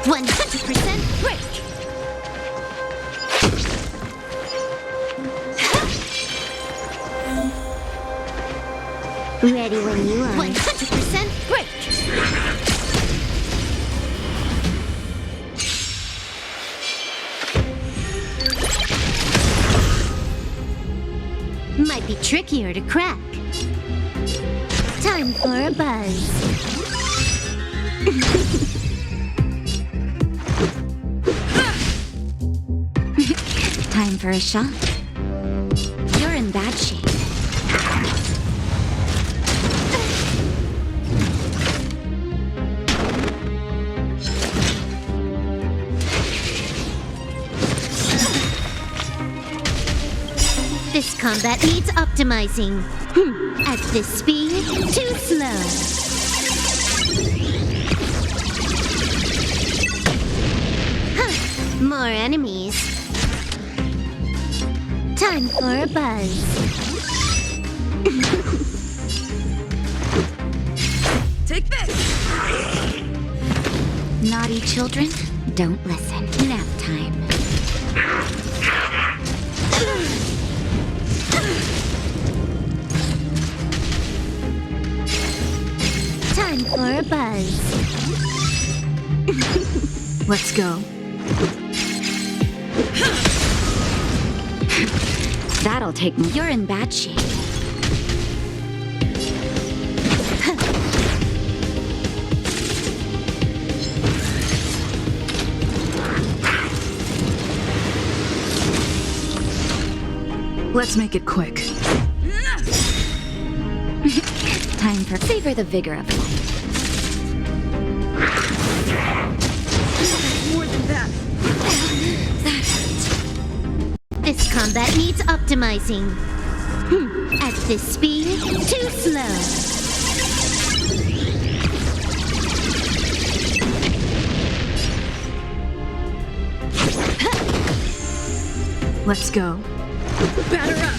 100% break! Ready when you are. 100% break! Might be trickier to crack. Time for a buzz. Time for a shot. You're in bad shape. This combat needs optimizing. At this speed, too slow. More enemies. Time for a buzz. Take this! Naughty children, don't listen. Nap time. Time for a buzz. Let's go. That'll take me. You're in bad shape. Let's make it quick. Time for savor the vigor of life. More than that. This combat needs optimizing. At this speed, too slow. Let's go. Batter up!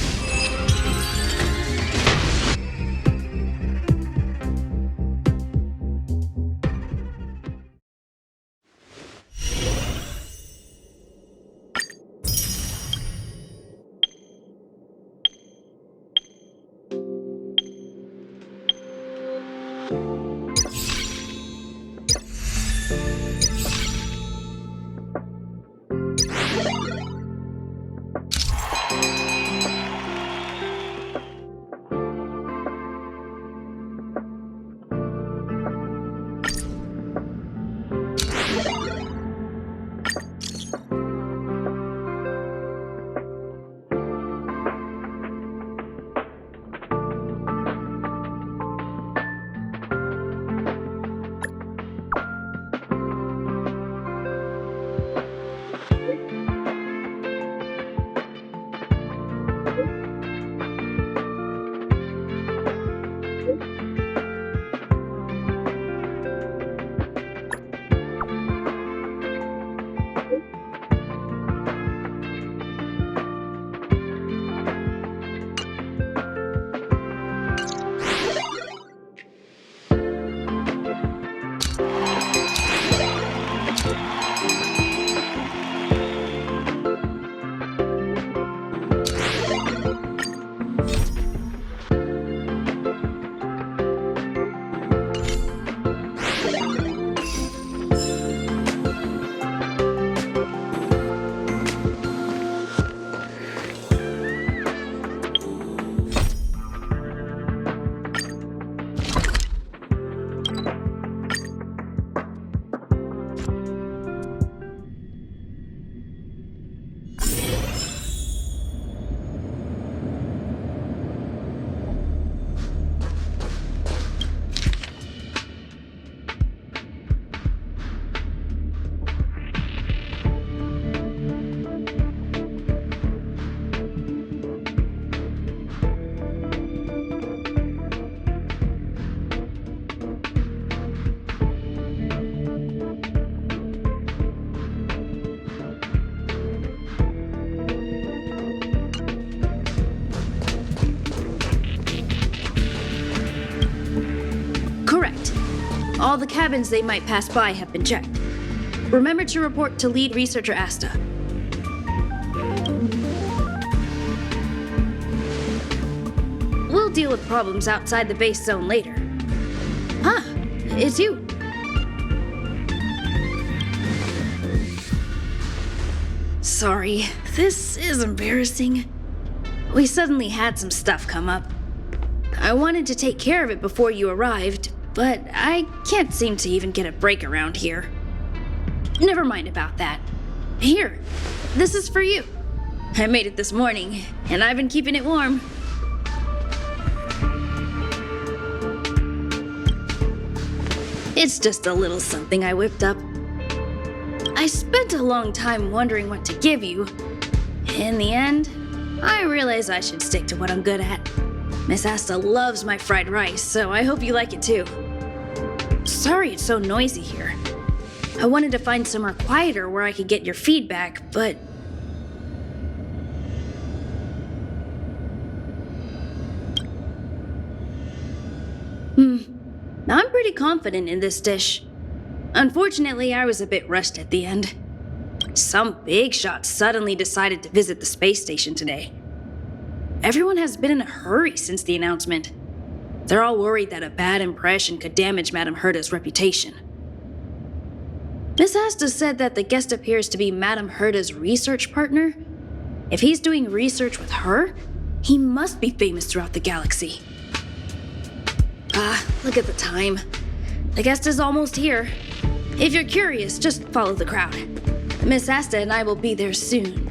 All the cabins they might pass by have been checked. Remember to report to lead researcher Asta. We'll deal with problems outside the base zone later. Huh, it's you. Sorry, this is embarrassing. We suddenly had some stuff come up. I wanted to take care of it before you arrived, but I can't seem to even get a break around here. Never mind about that. Here, this is for you. I made it this morning, and I've been keeping it warm. It's just a little something I whipped up. I spent a long time wondering what to give you. In the end, I realized I should stick to what I'm good at. Miss Asta loves my fried rice, so I hope you like it too. Sorry it's so noisy here. I wanted to find somewhere quieter where I could get your feedback, but... I'm pretty confident in this dish. Unfortunately, I was a bit rushed at the end. Some big shot suddenly decided to visit the space station today. Everyone has been in a hurry since the announcement. They're all worried that a bad impression could damage Madame Herta's reputation. Miss Asta said that the guest appears to be Madame Herta's research partner. If he's doing research with her, he must be famous throughout the galaxy. Look at the time. The guest is almost here. If you're curious, just follow the crowd. Miss Asta and I will be there soon.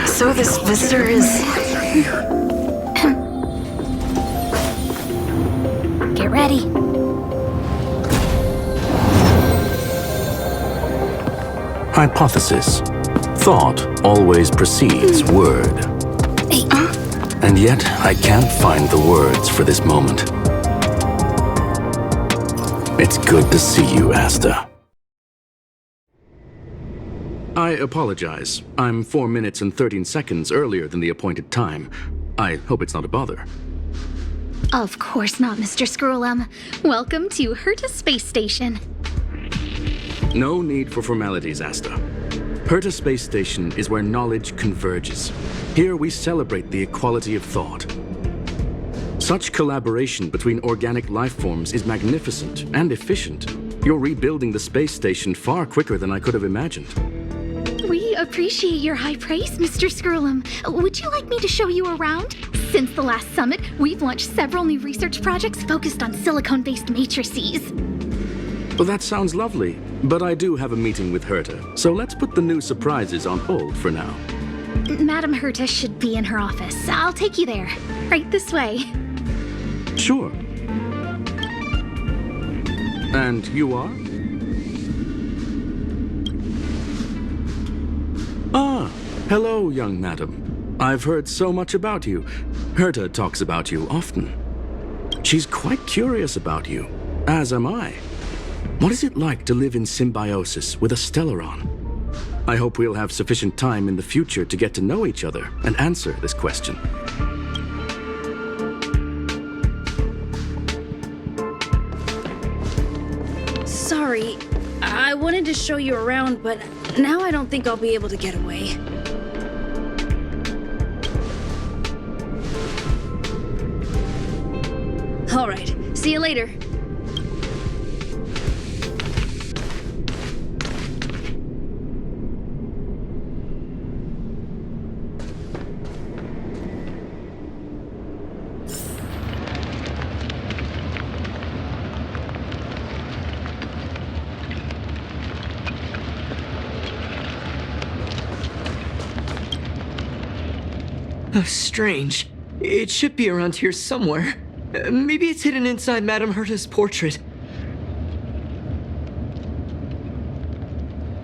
So this visitor is... Get ready. Hypothesis. Thought always precedes word. And yet, I can't find the words for this moment. It's good to see you, Asta. I apologize. I'm 4 minutes and 13 seconds earlier than the appointed time. I hope it's not a bother. Of course not, Mr. Scrollum. Welcome to Herta Space Station. No need for formalities, Asta. Herta Space Station is where knowledge converges. Here we celebrate the equality of thought. Such collaboration between organic life forms is magnificent and efficient. You're rebuilding the space station far quicker than I could have imagined. We appreciate your high praise, Mr. Scrollum. Would you like me to show you around? Since the last summit, we've launched several new research projects focused on silicone-based matrices. Well, that sounds lovely, but I do have a meeting with Herta, so let's put the new surprises on hold for now. Madame Herta should be in her office. I'll take you there. Right this way. Sure. And you are? Ah, hello, young madam. I've heard so much about you. Herta talks about you often. She's quite curious about you, as am I. What is it like to live in symbiosis with a Stellaron? I hope we'll have sufficient time in the future to get to know each other and answer this question. Sorry, I wanted to show you around, but now I don't think I'll be able to get away. All right, see you later. Strange. It should be around here somewhere. Maybe it's hidden inside Madame Herta's portrait.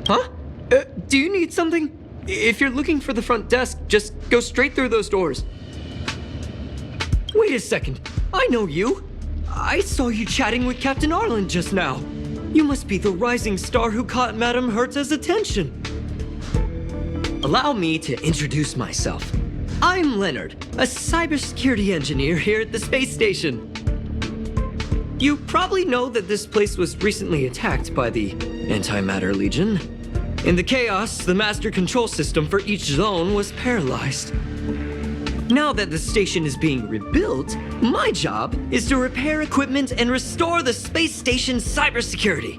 Huh? Do you need something? If you're looking for the front desk, just go straight through those doors. Wait a second. I know you. I saw you chatting with Captain Arlen just now. You must be the rising star who caught Madame Herta's attention. Allow me to introduce myself. I'm Leonard, a cybersecurity engineer here at the space station. You probably know that this place was recently attacked by the Antimatter Legion. In the chaos, the master control system for each zone was paralyzed. Now that the station is being rebuilt, my job is to repair equipment and restore the space station's cybersecurity.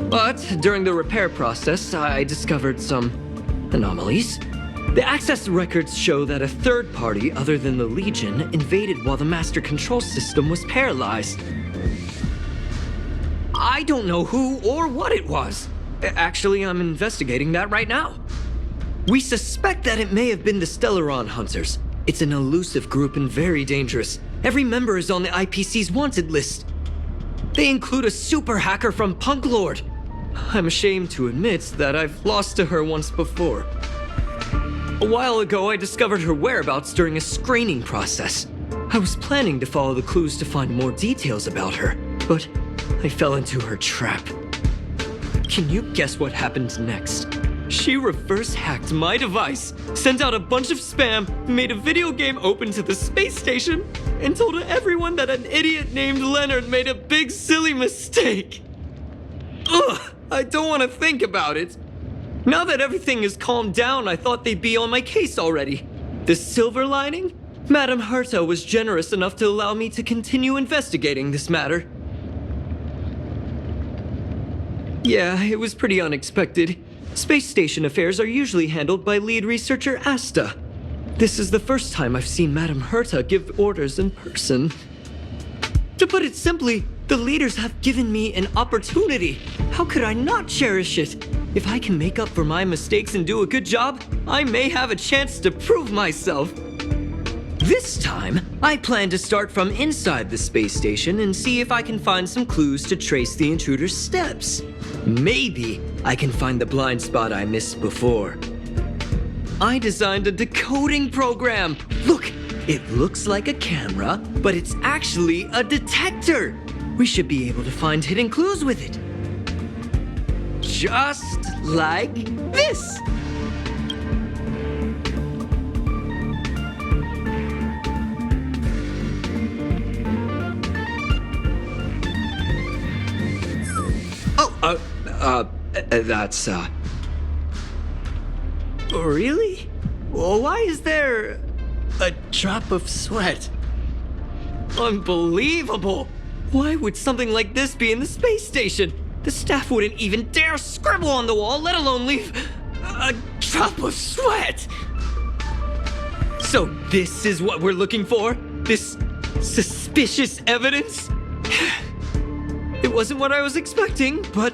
But during the repair process, I discovered some anomalies. The access records show that a third party other than the Legion invaded while the master control system was paralyzed. I don't know who or what it was. Actually, I'm investigating that right now. We suspect that it may have been the Stellaron Hunters. It's an elusive group and very dangerous. Every member is on the IPC's wanted list. They include a super hacker from Punklorde. I'm ashamed to admit that I've lost to her once before. A while ago, I discovered her whereabouts during a screening process. I was planning to follow the clues to find more details about her, but I fell into her trap. Can you guess what happened next? She reverse hacked my device, sent out a bunch of spam, made a video game open to the space station, and told everyone that an idiot named Leonard made a big silly mistake. Ugh, I don't want to think about it. Now that everything is calmed down, I thought they'd be on my case already. The silver lining? Madame Herta was generous enough to allow me to continue investigating this matter. Yeah, it was pretty unexpected. Space station affairs are usually handled by lead researcher Asta. This is the first time I've seen Madame Herta give orders in person. To put it simply, the leaders have given me an opportunity. How could I not cherish it? If I can make up for my mistakes and do a good job, I may have a chance to prove myself. This time, I plan to start from inside the space station and see if I can find some clues to trace the intruder's steps. Maybe I can find the blind spot I missed before. I designed a decoding program. Look, it looks like a camera, but it's actually a detector. We should be able to find hidden clues with it. Just like this. That's, Really? Well, why is there a drop of sweat? Unbelievable! Why would something like this be in the space station? The staff wouldn't even dare scribble on the wall, let alone leave a drop of sweat! So this is what we're looking for? This suspicious evidence? It wasn't what I was expecting, but...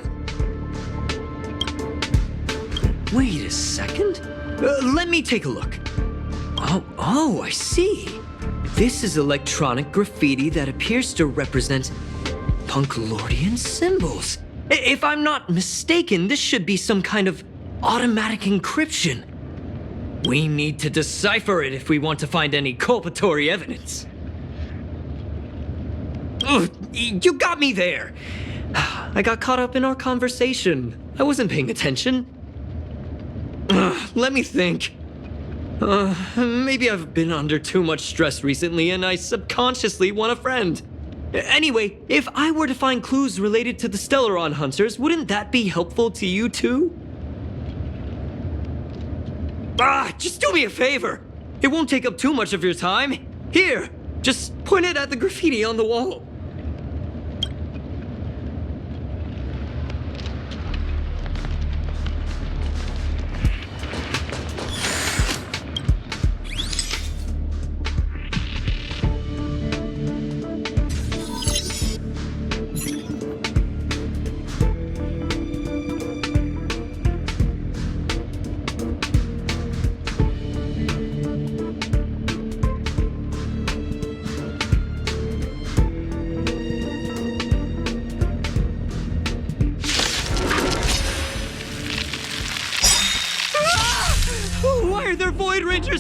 Wait a second. Let me take a look. Oh, I see. This is electronic graffiti that appears to represent Punklordian symbols. If I'm not mistaken, this should be some kind of automatic encryption. We need to decipher it if we want to find any culpatory evidence. Ugh, you got me there. I got caught up in our conversation. I wasn't paying attention. Let me think. Maybe I've been under too much stress recently and I subconsciously want a friend. Anyway, if I were to find clues related to the Stellaron Hunters, wouldn't that be helpful to you too? Just do me a favor. It won't take up too much of your time. Here, just point it at the graffiti on the wall.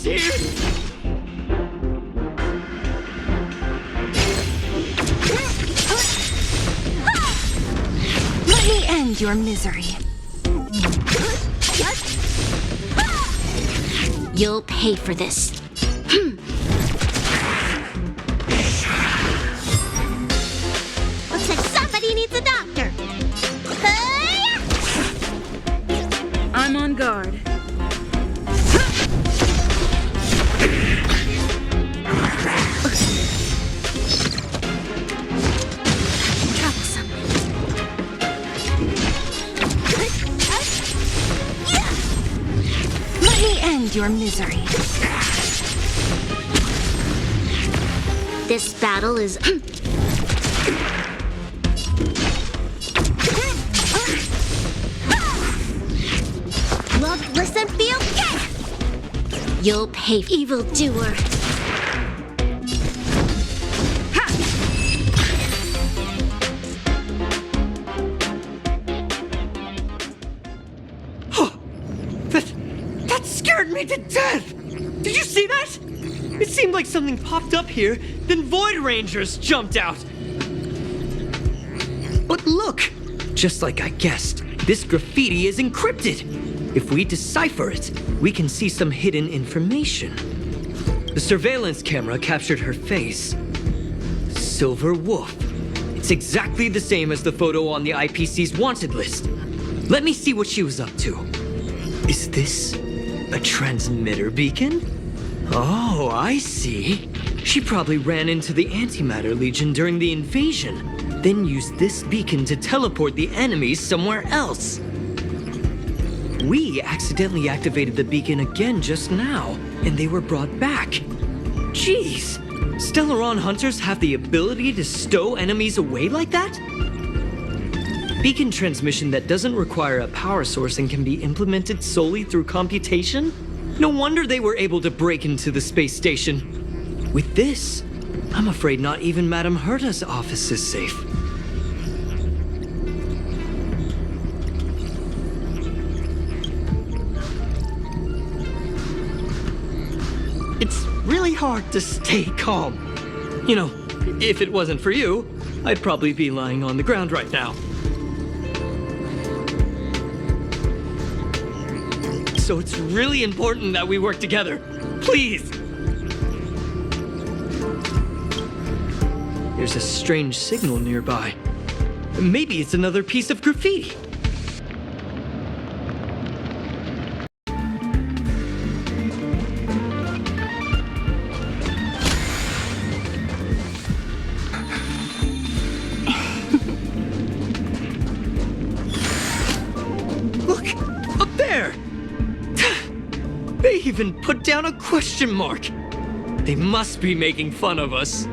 Hunter's here! Let me end your misery. You'll pay for this. Looks like somebody needs a doctor. I'm on guard. Troublesome. Let me end your misery. This battle is... Look, listen, feel, yeah! You'll pay, evildoer. That scared me to death! Did you see that? It seemed like something popped up here, then Void Rangers jumped out. But look! Just like I guessed, this graffiti is encrypted. If we decipher it, we can see some hidden information. The surveillance camera captured her face. Silver Wolf. It's exactly the same as the photo on the IPC's wanted list. Let me see what she was up to. Is this a transmitter beacon? Oh, I see. She probably ran into the Antimatter Legion during the invasion, then used this beacon to teleport the enemies somewhere else. We accidentally activated the beacon again just now, and they were brought back. Jeez, Stellaron hunters have the ability to stow enemies away like that? Beacon transmission that doesn't require a power source and can be implemented solely through computation? No wonder they were able to break into the space station. With this, I'm afraid not even Madame Herta's office is safe. It's really hard to stay calm. You know, if it wasn't for you, I'd probably be lying on the ground right now. So it's really important that we work together. Please! There's a strange signal nearby. Maybe it's another piece of graffiti. Look! Up there! They even put down a question mark. They must be making fun of us.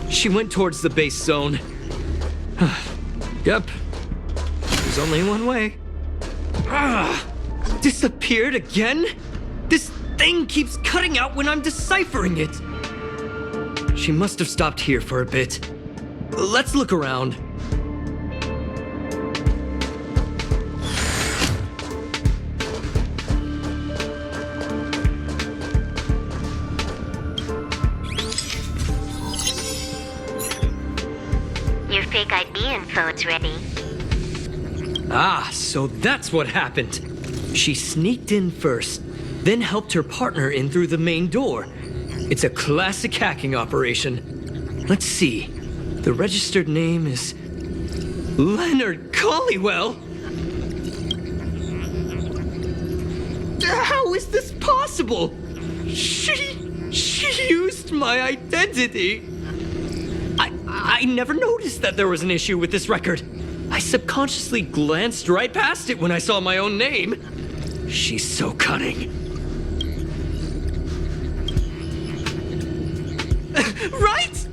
She went towards the base zone. Yep. There's only one way. Disappeared again? This thing keeps cutting out when I'm deciphering it. She must have stopped here for a bit. Let's look around. Your fake ID info is ready. Ah, so that's what happened. She sneaked in first, then helped her partner in through the main door. It's a classic hacking operation. Let's see. The registered name is Leonard Collywell. How is this possible? She used my identity. I never noticed that there was an issue with this record. I subconsciously glanced right past it when I saw my own name. She's so cunning. Right?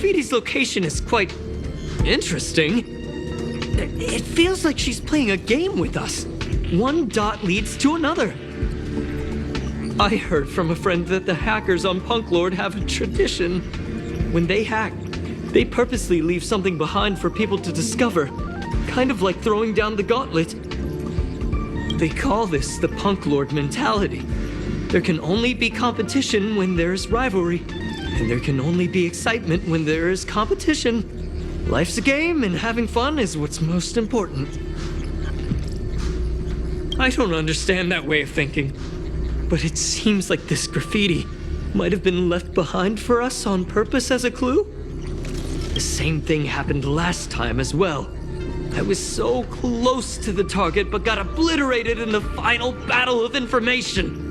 graffiti's location is quite interesting. It feels like she's playing a game with us. One dot leads to another. I heard from a friend that the hackers on Punklorde have a tradition. When they hack, they purposely leave something behind for people to discover, kind of like throwing down the gauntlet. They call this the Punklorde mentality. There can only be competition when there's rivalry, and there can only be excitement when there is competition. Life's a game, and having fun is what's most important. I don't understand that way of thinking, but it seems like this graffiti might have been left behind for us on purpose as a clue. The same thing happened last time as well. I was so close to the target, but got obliterated in the final battle of information.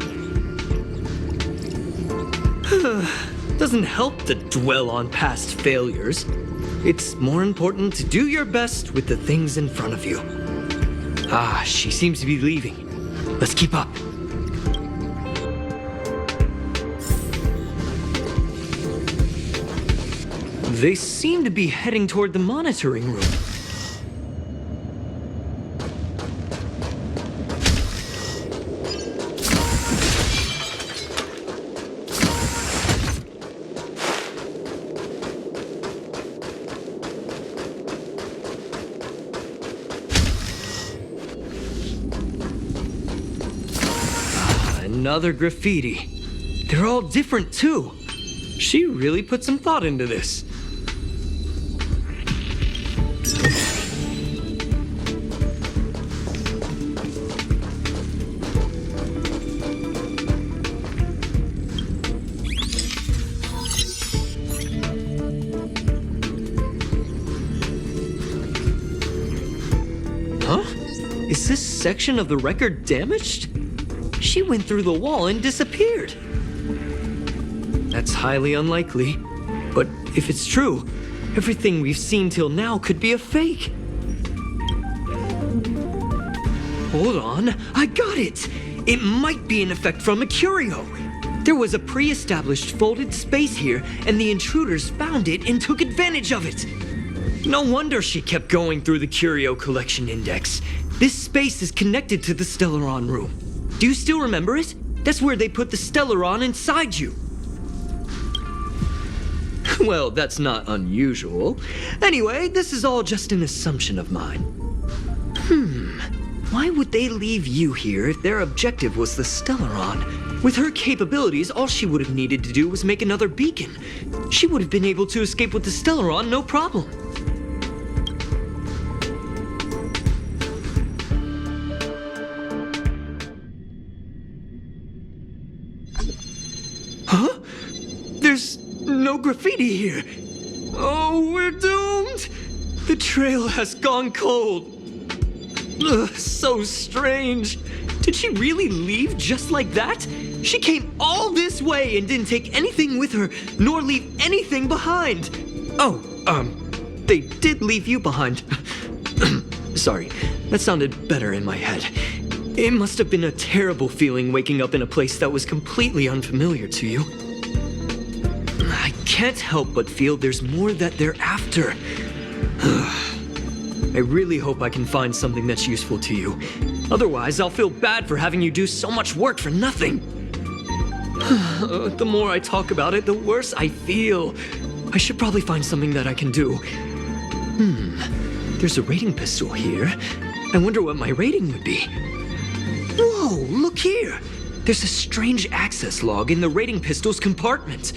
Doesn't help to dwell on past failures. It's more important to do your best with the things in front of you. Ah, she seems to be leaving. Let's keep up. They seem to be heading toward the monitoring room. Another graffiti. They're all different too. She really put some thought into this. Huh? Is this section of the record damaged? She went through the wall and disappeared. That's highly unlikely. But if it's true, everything we've seen till now could be a fake. Hold on, I got it! It might be an effect from a curio. There was a pre-established folded space here, and the intruders found it and took advantage of it. No wonder she kept going through the curio collection index. This space is connected to the Stellaron room. Do you still remember it? That's where they put the Stellaron inside you. Well, that's not unusual. Anyway, this is all just an assumption of mine. Why would they leave you here if their objective was the Stellaron? With her capabilities, all she would have needed to do was make another beacon. She would have been able to escape with the Stellaron, no problem. Huh? There's no graffiti here. Oh, we're doomed! The trail has gone cold. Ugh, so strange. Did she really leave just like that? She came all this way and didn't take anything with her, nor leave anything behind. Oh, they did leave you behind. Sorry, that sounded better in my head. It must have been a terrible feeling waking up in a place that was completely unfamiliar to you. I can't help but feel there's more that they're after. I really hope I can find something that's useful to you. Otherwise, I'll feel bad for having you do so much work for nothing. The more I talk about it, the worse I feel. I should probably find something that I can do. There's a rating pistol here. I wonder what my rating would be. Whoa, look here! There's a strange access log in the rating pistol's compartment.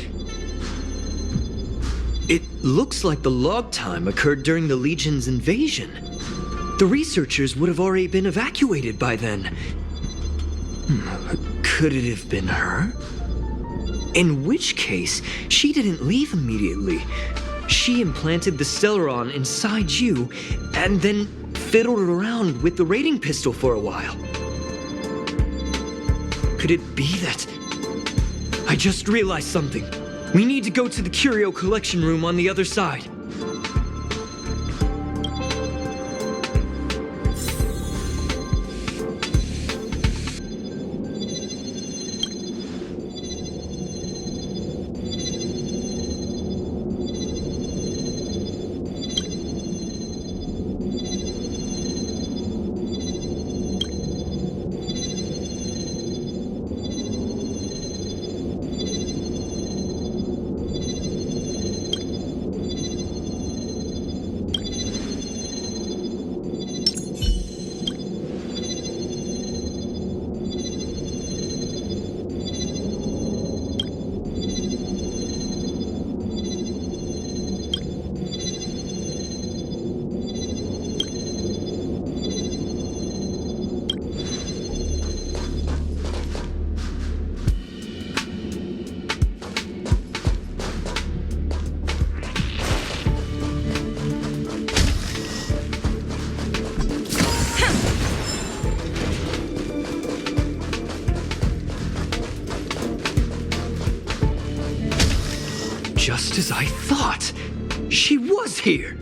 It looks like the log time occurred during the Legion's invasion. The researchers would have already been evacuated by then. Could it have been her? In which case, she didn't leave immediately. She implanted the Stellaron inside you, and then fiddled around with the rating pistol for a while. Could it be that... I just realized something. We need to go to the curio collection room on the other side. Just as I thought. She was here.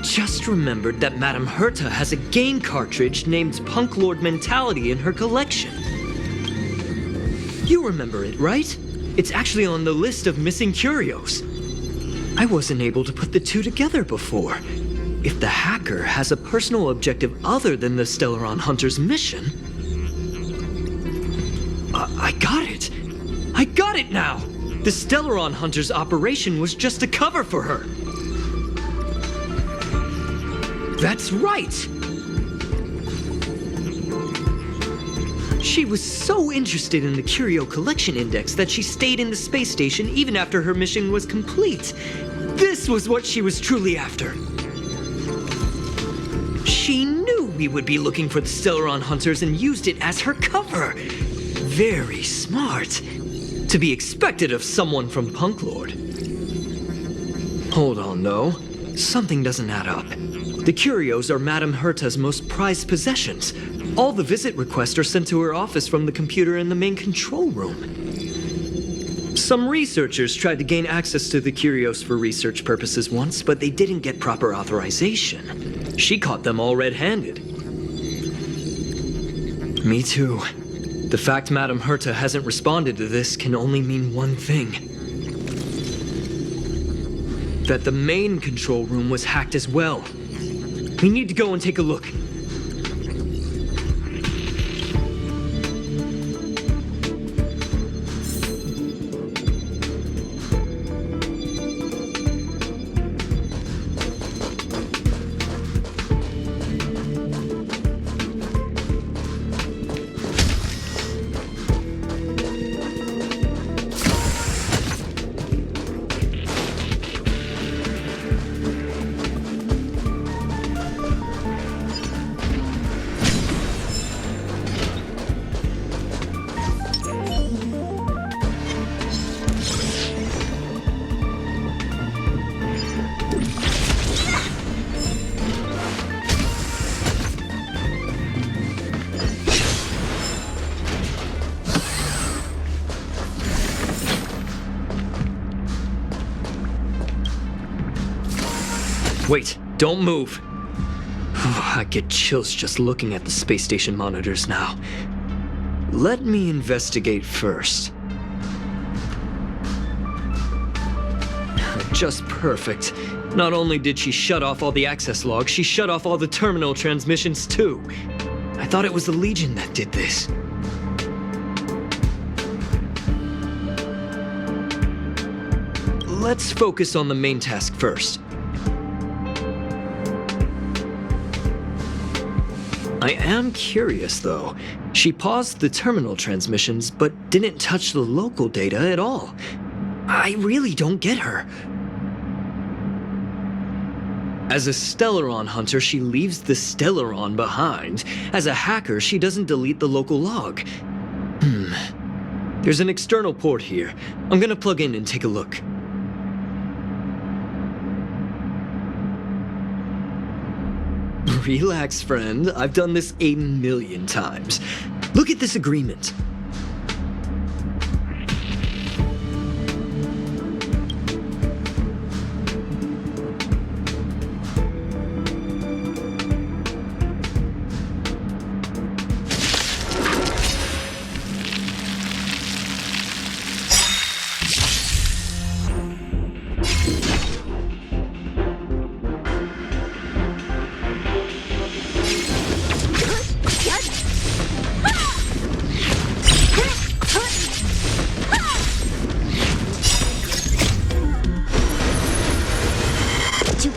Just remembered that Madame Herta has a game cartridge named Punklorde Mentality in her collection. You remember it, right? It's actually on the list of missing curios. I wasn't able to put the two together before. If the hacker has a personal objective other than the Stellaron Hunter's mission... I got it! I got it now! The Stellaron Hunter's operation was just a cover for her. That's right! She was so interested in the Curio Collection Index that she stayed in the space station even after her mission was complete. This was what she was truly after. She knew we would be looking for the Stellaron Hunters and used it as her cover. Very smart. To be expected of someone from Punklorde. Hold on, though. Something doesn't add up. The curios are Madame Herta's most prized possessions. All the visit requests are sent to her office from the computer in the main control room. Some researchers tried to gain access to the curios for research purposes once, but they didn't get proper authorization. She caught them all red-handed. Me too. The fact Madame Herta hasn't responded to this can only mean one thing. That the main control room was hacked as well. We need to go and take a look. Wait, don't move. I get chills just looking at the space station monitors now. Let me investigate first. Just perfect. Not only did she shut off all the access logs, she shut off all the terminal transmissions too. I thought it was the Legion that did this. Let's focus on the main task first. I am curious, though. She paused the terminal transmissions, but didn't touch the local data at all. I really don't get her. As a Stellaron hunter, she leaves the Stellaron behind. As a hacker, she doesn't delete the local log. There's an external port here. I'm gonna plug in and take a look. Relax, friend. I've done this 1,000,000 times. Look at this agreement.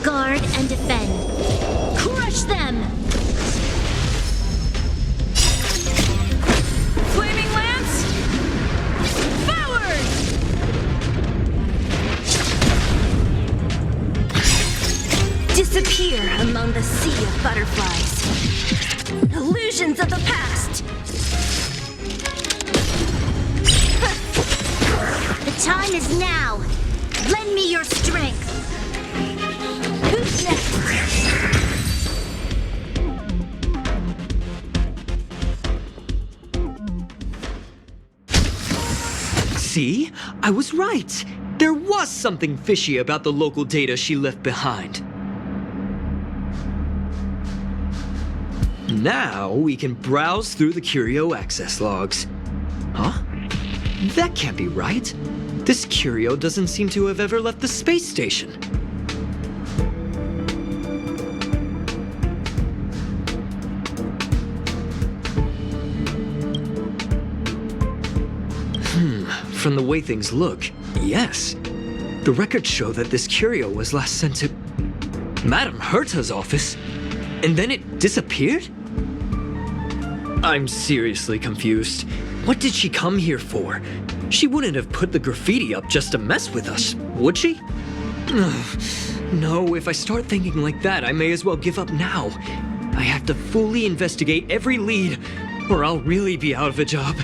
Guard and defend. Crush them! Flaming lance! Forward! Disappear among the sea of butterflies. Illusions of the past! time is now. Lend me your strength. Who's next? See? I was right. There was something fishy about the local data she left behind. Now we can browse through the Curio access logs. Huh? That can't be right. This Curio doesn't seem to have ever left the space station. From the way things look, yes. The records show that this Curio was last sent to Madame Herta's office, and then it disappeared? I'm seriously confused. What did she come here for? She wouldn't have put the graffiti up just to mess with us, would she? No, if I start thinking like that, I may as well give up now. I have to fully investigate every lead, or I'll really be out of a job.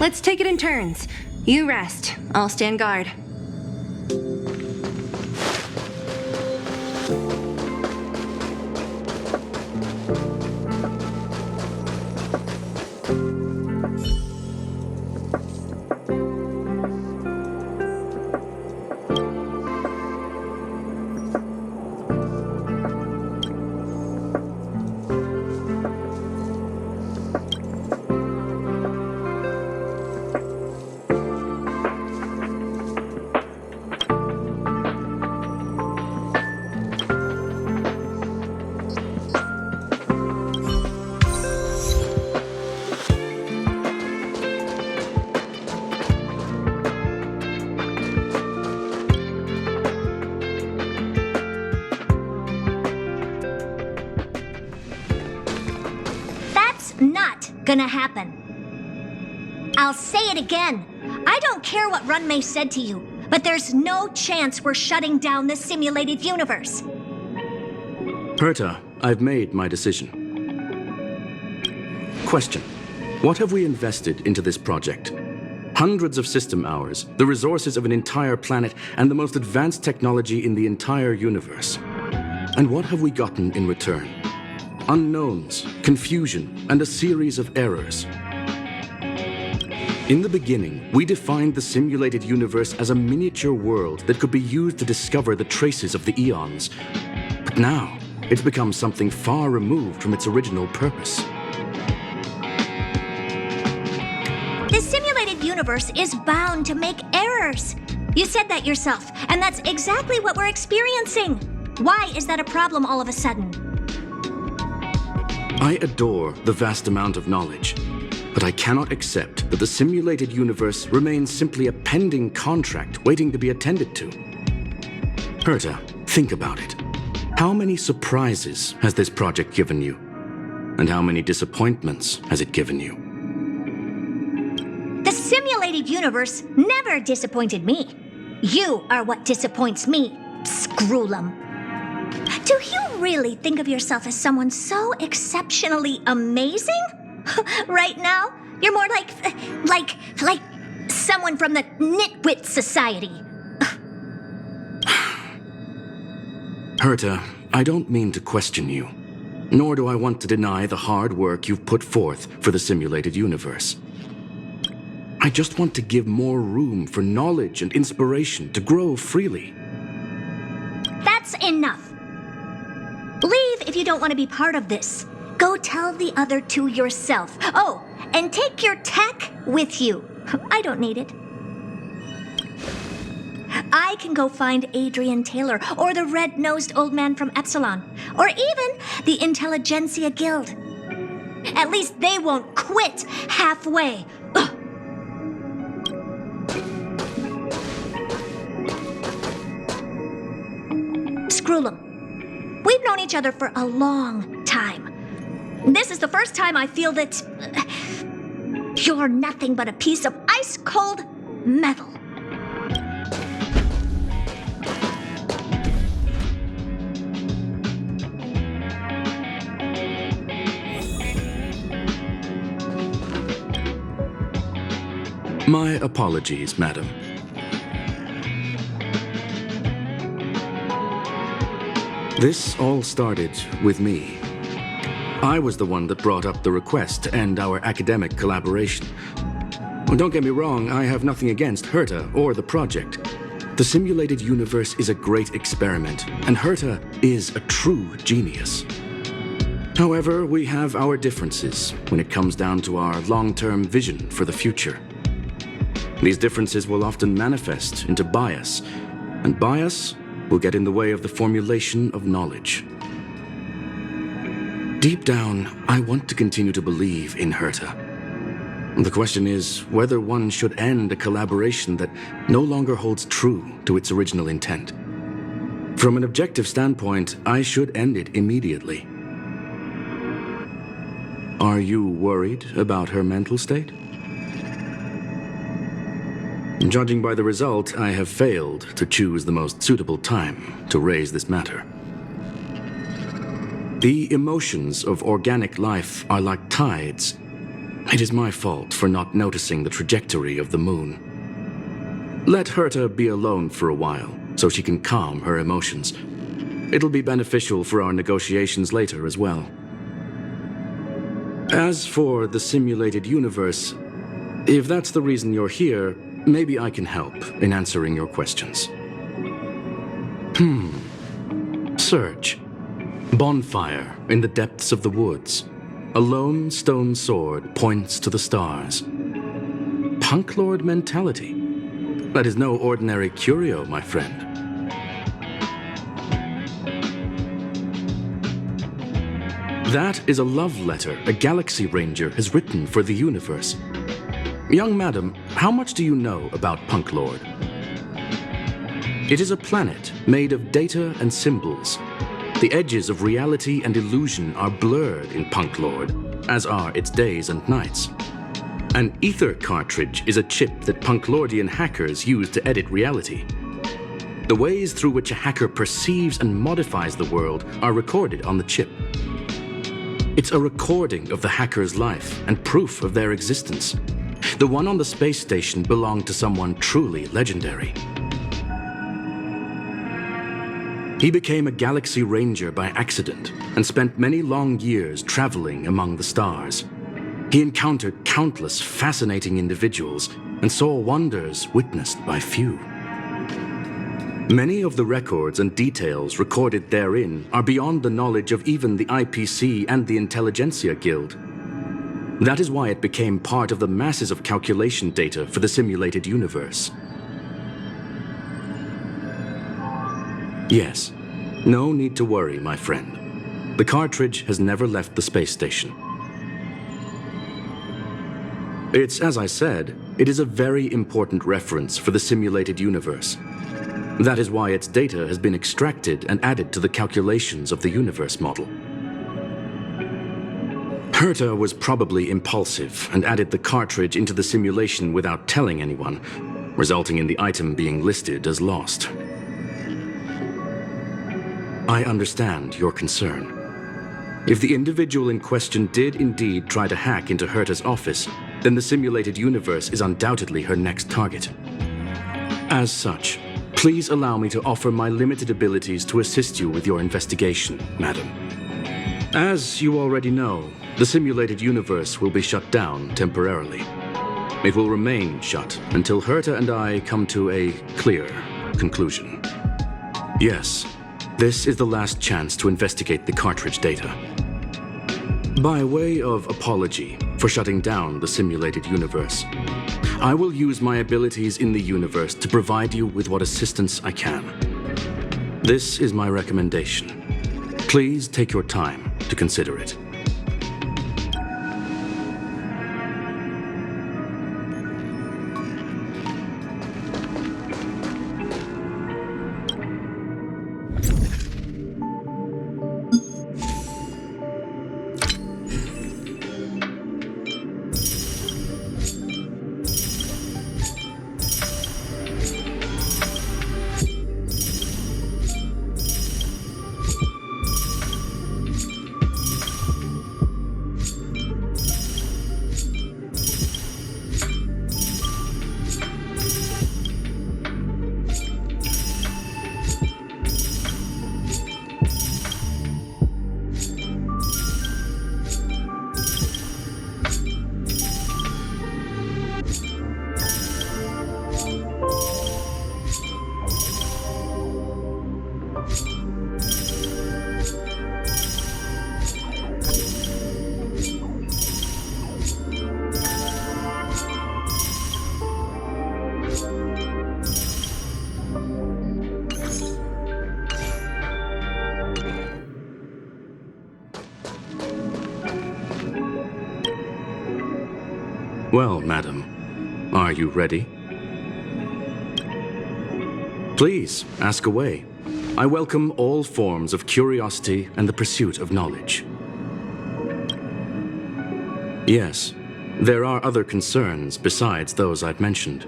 Let's take it in turns. You rest. I'll stand guard. Not gonna happen. I'll say it again. I don't care what Runmei said to you, but there's no chance we're shutting down the simulated universe. Herta, I've made my decision. Question. What have we invested into this project? Hundreds of system hours, the resources of an entire planet, and the most advanced technology in the entire universe. And what have we gotten in return? Unknowns, confusion, and a series of errors. In the beginning, we defined the simulated universe as a miniature world that could be used to discover the traces of the eons. But now, it's become something far removed from its original purpose. The simulated universe is bound to make errors. You said that yourself, and that's exactly what we're experiencing. Why is that a problem all of a sudden? I adore the vast amount of knowledge, but I cannot accept that the simulated universe remains simply a pending contract waiting to be attended to. Herta, think about it. How many surprises has this project given you? And how many disappointments has it given you? The simulated universe never disappointed me. You are what disappoints me, Scroolum. Do you really think of yourself as someone so exceptionally amazing? Right now, you're more like someone from the Nitwit Society. Herta, I don't mean to question you, nor do I want to deny the hard work you've put forth for the simulated universe. I just want to give more room for knowledge and inspiration to grow freely. That's enough. Leave if you don't want to be part of this. Go tell the other two yourself. Oh, and take your tech with you. I don't need it. I can go find Adrian Taylor or the red-nosed old man from Epsilon, or even the Intelligentsia Guild. At least they won't quit halfway. Ugh. Scroolum. We've known each other for a long time. This is the first time I feel that you're nothing but a piece of ice-cold metal. My apologies, madam. This all started with me. I was the one that brought up the request to end our academic collaboration. Don't get me wrong, I have nothing against Herta or the project. The simulated universe is a great experiment, and Herta is a true genius. However, we have our differences when it comes down to our long-term vision for the future. These differences will often manifest into bias, and bias will get in the way of the formulation of knowledge. Deep down, I want to continue to believe in Herta. The question is whether one should end a collaboration that no longer holds true to its original intent. From an objective standpoint, I should end it immediately. Are you worried about her mental state? Judging by the result, I have failed to choose the most suitable time to raise this matter. The emotions of organic life are like tides. It is my fault for not noticing the trajectory of the moon. Let Herta be alone for a while, so she can calm her emotions. It'll be beneficial for our negotiations later as well. As for the simulated universe, if that's the reason you're here, maybe I can help in answering your questions. Search. Bonfire in the depths of the woods. A lone stone sword points to the stars. Punklorde mentality. That is no ordinary curio, my friend. That is a love letter a Galaxy Ranger has written for the universe. Young madam, how much do you know about Punklorde? It is a planet made of data and symbols. The edges of reality and illusion are blurred in Punklorde, as are its days and nights. An ether cartridge is a chip that Punklordian hackers use to edit reality. The ways through which a hacker perceives and modifies the world are recorded on the chip. It's a recording of the hacker's life and proof of their existence. The one on the space station belonged to someone truly legendary. He became a Galaxy Ranger by accident and spent many long years traveling among the stars. He encountered countless fascinating individuals and saw wonders witnessed by few. Many of the records and details recorded therein are beyond the knowledge of even the IPC and the Intelligentsia Guild. That is why it became part of the masses of calculation data for the simulated universe. Yes, no need to worry, my friend. The cartridge has never left the space station. It's, as I said, it is a very important reference for the simulated universe. That is why its data has been extracted and added to the calculations of the universe model. Herta was probably impulsive and added the cartridge into the simulation without telling anyone, resulting in the item being listed as lost. I understand your concern. If the individual in question did indeed try to hack into Herta's office, then the simulated universe is undoubtedly her next target. As such, please allow me to offer my limited abilities to assist you with your investigation, madam. As you already know, the simulated universe will be shut down temporarily. It will remain shut until Herta and I come to a clear conclusion. Yes, this is the last chance to investigate the cartridge data. By way of apology for shutting down the simulated universe, I will use my abilities in the universe to provide you with what assistance I can. This is my recommendation. Please take your time to consider it. Well, madam, are you ready? Please, ask away. I welcome all forms of curiosity and the pursuit of knowledge. Yes, there are other concerns besides those I've mentioned.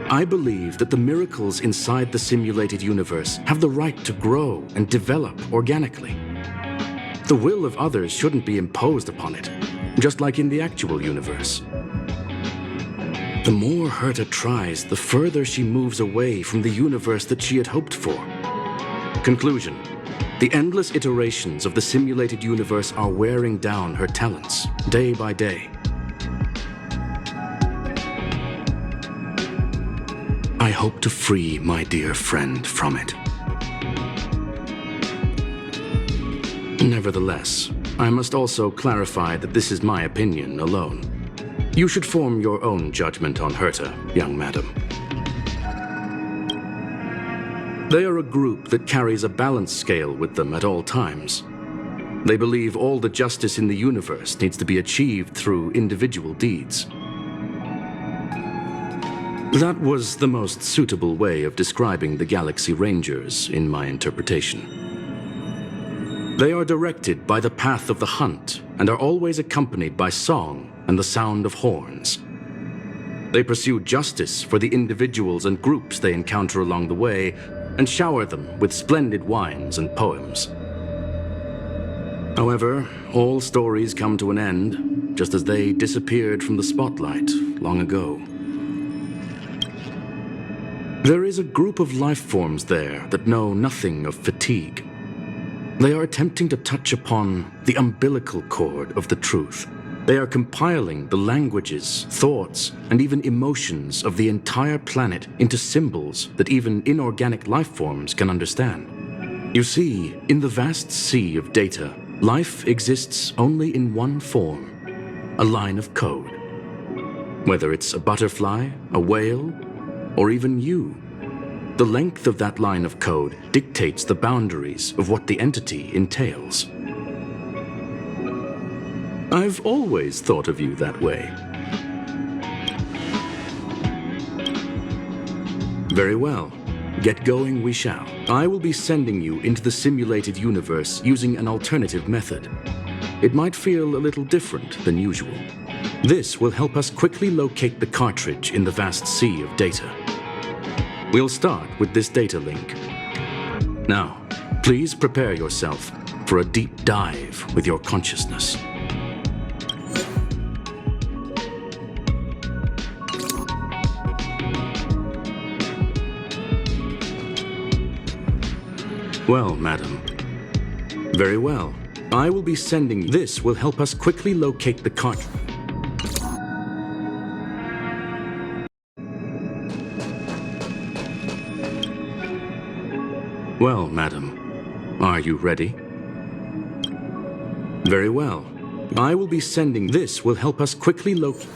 I believe that the miracles inside the simulated universe have the right to grow and develop organically. The will of others shouldn't be imposed upon it. just like in the actual universe. The more Herta tries, the further she moves away from the universe that she had hoped for. Conclusion: the endless iterations of the simulated universe are wearing down her talents, day by day. I hope to free my dear friend from it. Nevertheless, I must also clarify that this is my opinion alone. You should form your own judgment on Herta, young madam. They are a group that carries a balance scale with them at all times. They believe all the justice in the universe needs to be achieved through individual deeds. That was the most suitable way of describing the Galaxy Rangers, in my interpretation. They are directed by the path of the hunt and are always accompanied by song and the sound of horns. They pursue justice for the individuals and groups they encounter along the way and shower them with splendid wines and poems. However, all stories come to an end, just as they disappeared from the spotlight long ago. There is a group of life forms there that know nothing of fatigue. They are attempting to touch upon the umbilical cord of the truth. They are compiling the languages, thoughts, and even emotions of the entire planet into symbols that even inorganic life forms can understand. You see, in the vast sea of data, life exists only in one form: a line of code. Whether it's a butterfly, a whale, or even you, the length of that line of code dictates the boundaries of what the entity entails. I've always thought of you that way. Very well. Get going we shall. I will be sending you into the simulated universe using an alternative method. It might feel a little different than usual. This will help us quickly locate the cartridge in the vast sea of data. We'll start with this data link. Now, please prepare yourself for a deep dive with your consciousness. Well, madam. Very well. I will be sending... This will help us quickly locate the cartridge. Well, madam, are you ready? Very well. I will be sending... This will help us quickly locate...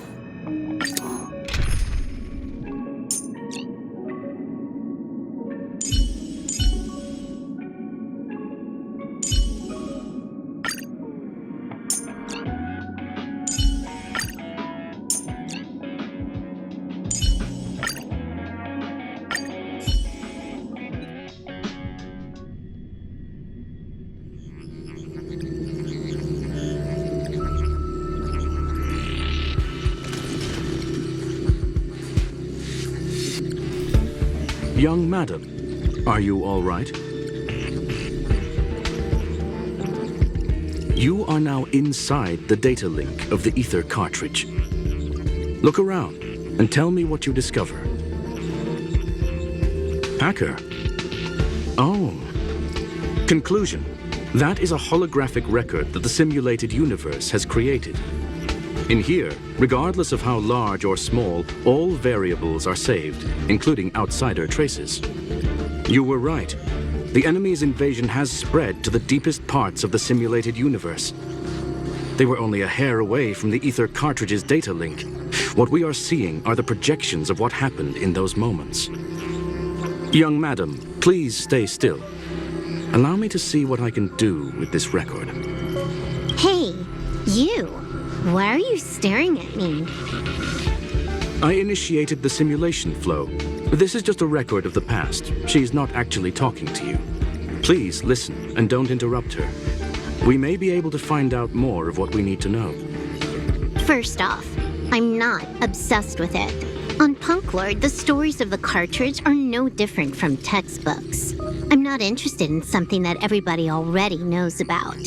Young madam, are you all right? You are now inside the data link of the ether cartridge. Look around and tell me what you discover. Hacker. Oh. Conclusion. That is a holographic record that the simulated universe has created. In here, regardless of how large or small, all variables are saved, including outsider traces. You were right. The enemy's invasion has spread to the deepest parts of the simulated universe. They were only a hair away from the ether cartridge's data link. What we are seeing are the projections of what happened in those moments. Young madam, please stay still. Allow me to see what I can do with this record. Hey, you! Why are you staring at me? I initiated the simulation flow. This is just a record of the past. She's not actually talking to you. Please listen and don't interrupt her. We may be able to find out more of what we need to know. First off, I'm not obsessed with it. On Punklorde, the stories of the cartridge are no different from textbooks. I'm not interested in something that everybody already knows about.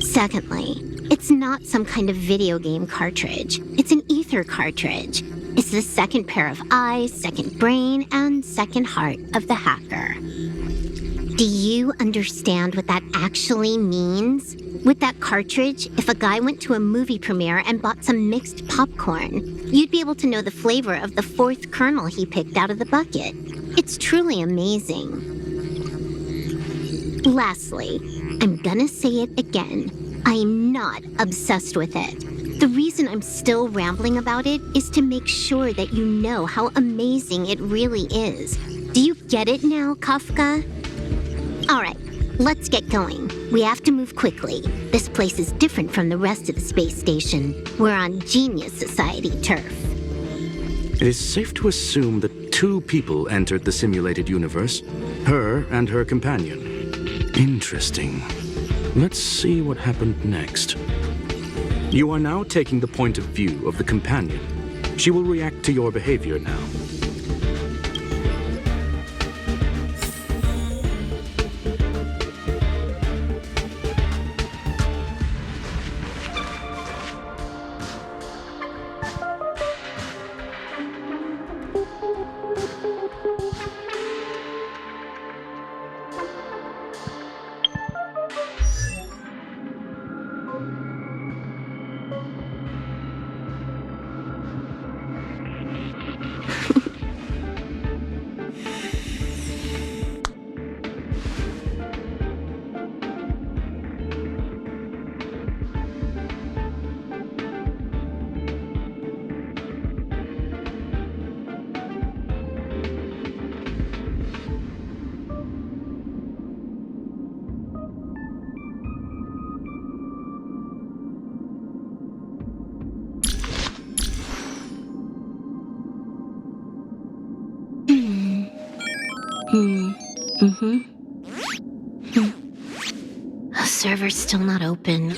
Secondly, It's not some kind of video game cartridge. It's an ether cartridge. It's the second pair of eyes, second brain, and second heart of the hacker. Do you understand what that actually means? With that cartridge, if a guy went to a movie premiere and bought some mixed popcorn, you'd be able to know the flavor of the fourth kernel he picked out of the bucket. It's truly amazing. Lastly, I'm gonna say it again. I'm not obsessed with it. The reason I'm still rambling about it is to make sure that you know how amazing it really is. Do you get it now, Kafka? All right, let's get going. We have to move quickly. This place is different from the rest of the space station. We're on Genius Society turf. It is safe to assume that 2 people entered the simulated universe, her and her companion. Interesting. Let's see what happened next. You are now taking the point of view of the companion. She will react to your behavior now. The server's still not open.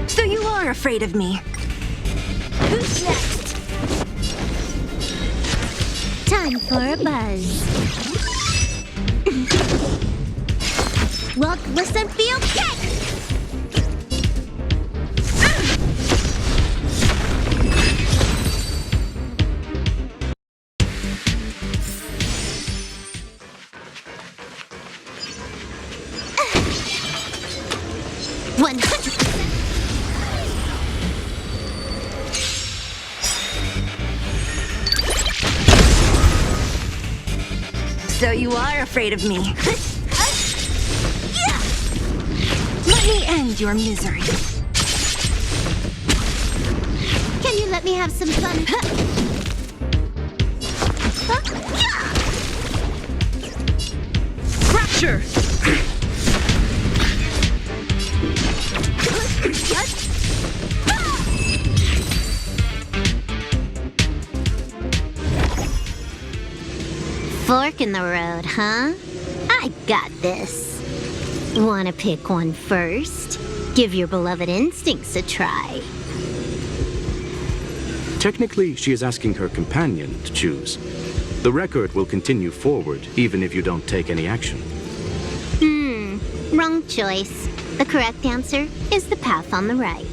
So you are afraid of me. Who's next? Time for a buzz. Well, listen, feel kick! So you are afraid of me. Let me end your misery. Can you let me have some fun? Fracture! Fork in the road, huh? I got this. Wanna pick one first? Give your beloved instincts a try. Technically, she is asking her companion to choose. The record will continue forward, even if you don't take any action. Wrong choice. The correct answer is the path on the right.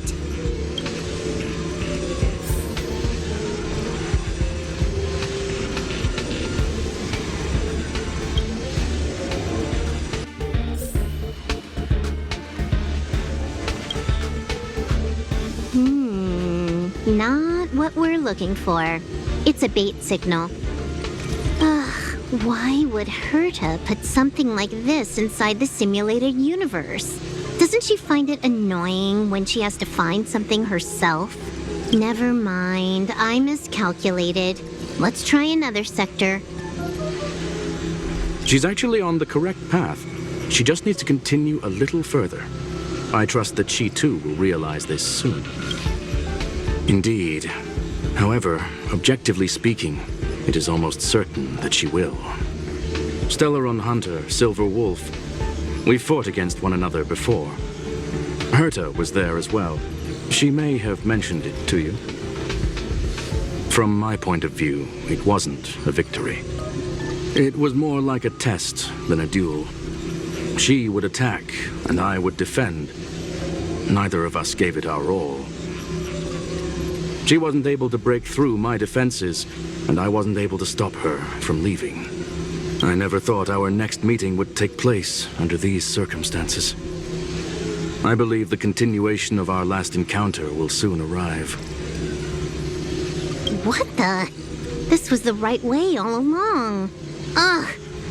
Not what we're looking for. It's a bait signal. Ugh, why would Herta put something like this inside the simulated universe? Doesn't she find it annoying when she has to find something herself? Never mind, I miscalculated. Let's try another sector. She's actually on the correct path. She just needs to continue a little further. I trust that she too will realize this soon. Indeed. However, objectively speaking, it is almost certain that she will. Stellaron Hunter, Silver Wolf. We fought against one another before. Herta was there as well. She may have mentioned it to you. From my point of view, it wasn't a victory. It was more like a test than a duel. She would attack, and I would defend. Neither of us gave it our all. She wasn't able to break through my defenses, and I wasn't able to stop her from leaving. I never thought our next meeting would take place under these circumstances. I believe the continuation of our last encounter will soon arrive. What the? This was the right way all along. Ugh,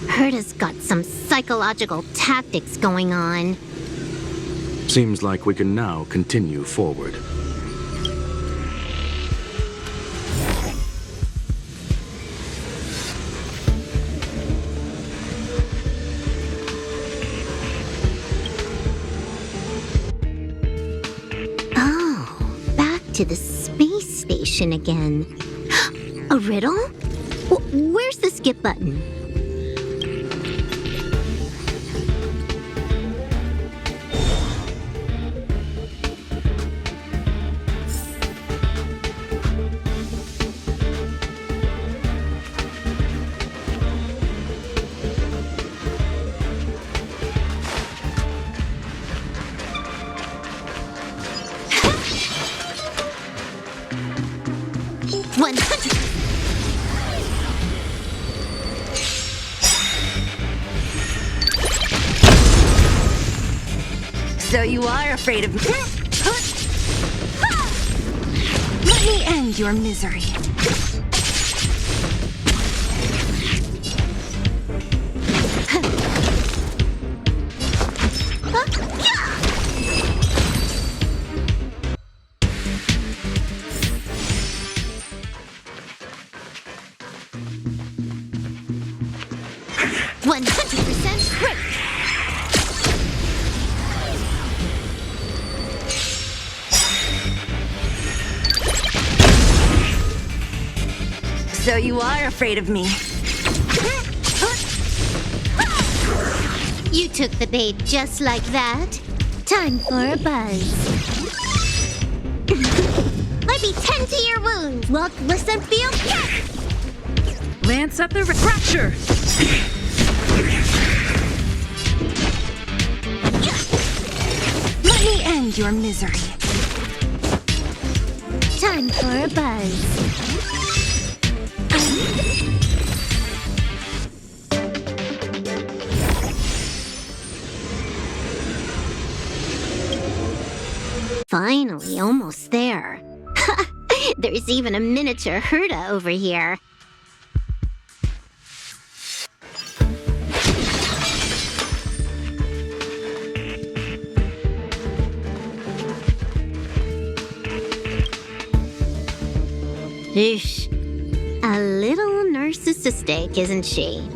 Herta's got some psychological tactics going on. Seems like we can now continue forward. To the space station again. A riddle? Where's the skip button? So you are afraid of me. Let me end your misery. So you are afraid of me. You took the bait just like that. Time for a buzz. Let me tend to your wounds. Look, listen, feel, yes! Lance up the fracture! Let me end your misery. Time for a buzz. Finally, almost there. There's even a miniature Herta over here. Eesh. A little narcissistic, isn't she?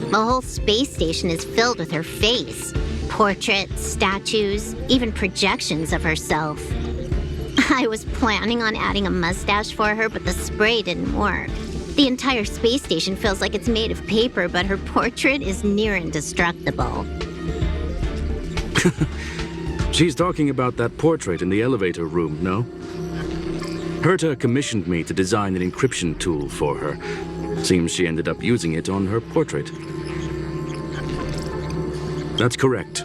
The whole space station is filled with her face. Portraits, statues, even projections of herself. I was planning on adding a mustache for her, but the spray didn't work. The entire space station feels like it's made of paper, but her portrait is near indestructible. She's talking about that portrait in the elevator room, no? Herta commissioned me to design an encryption tool for her. Seems she ended up using it on her portrait. That's correct.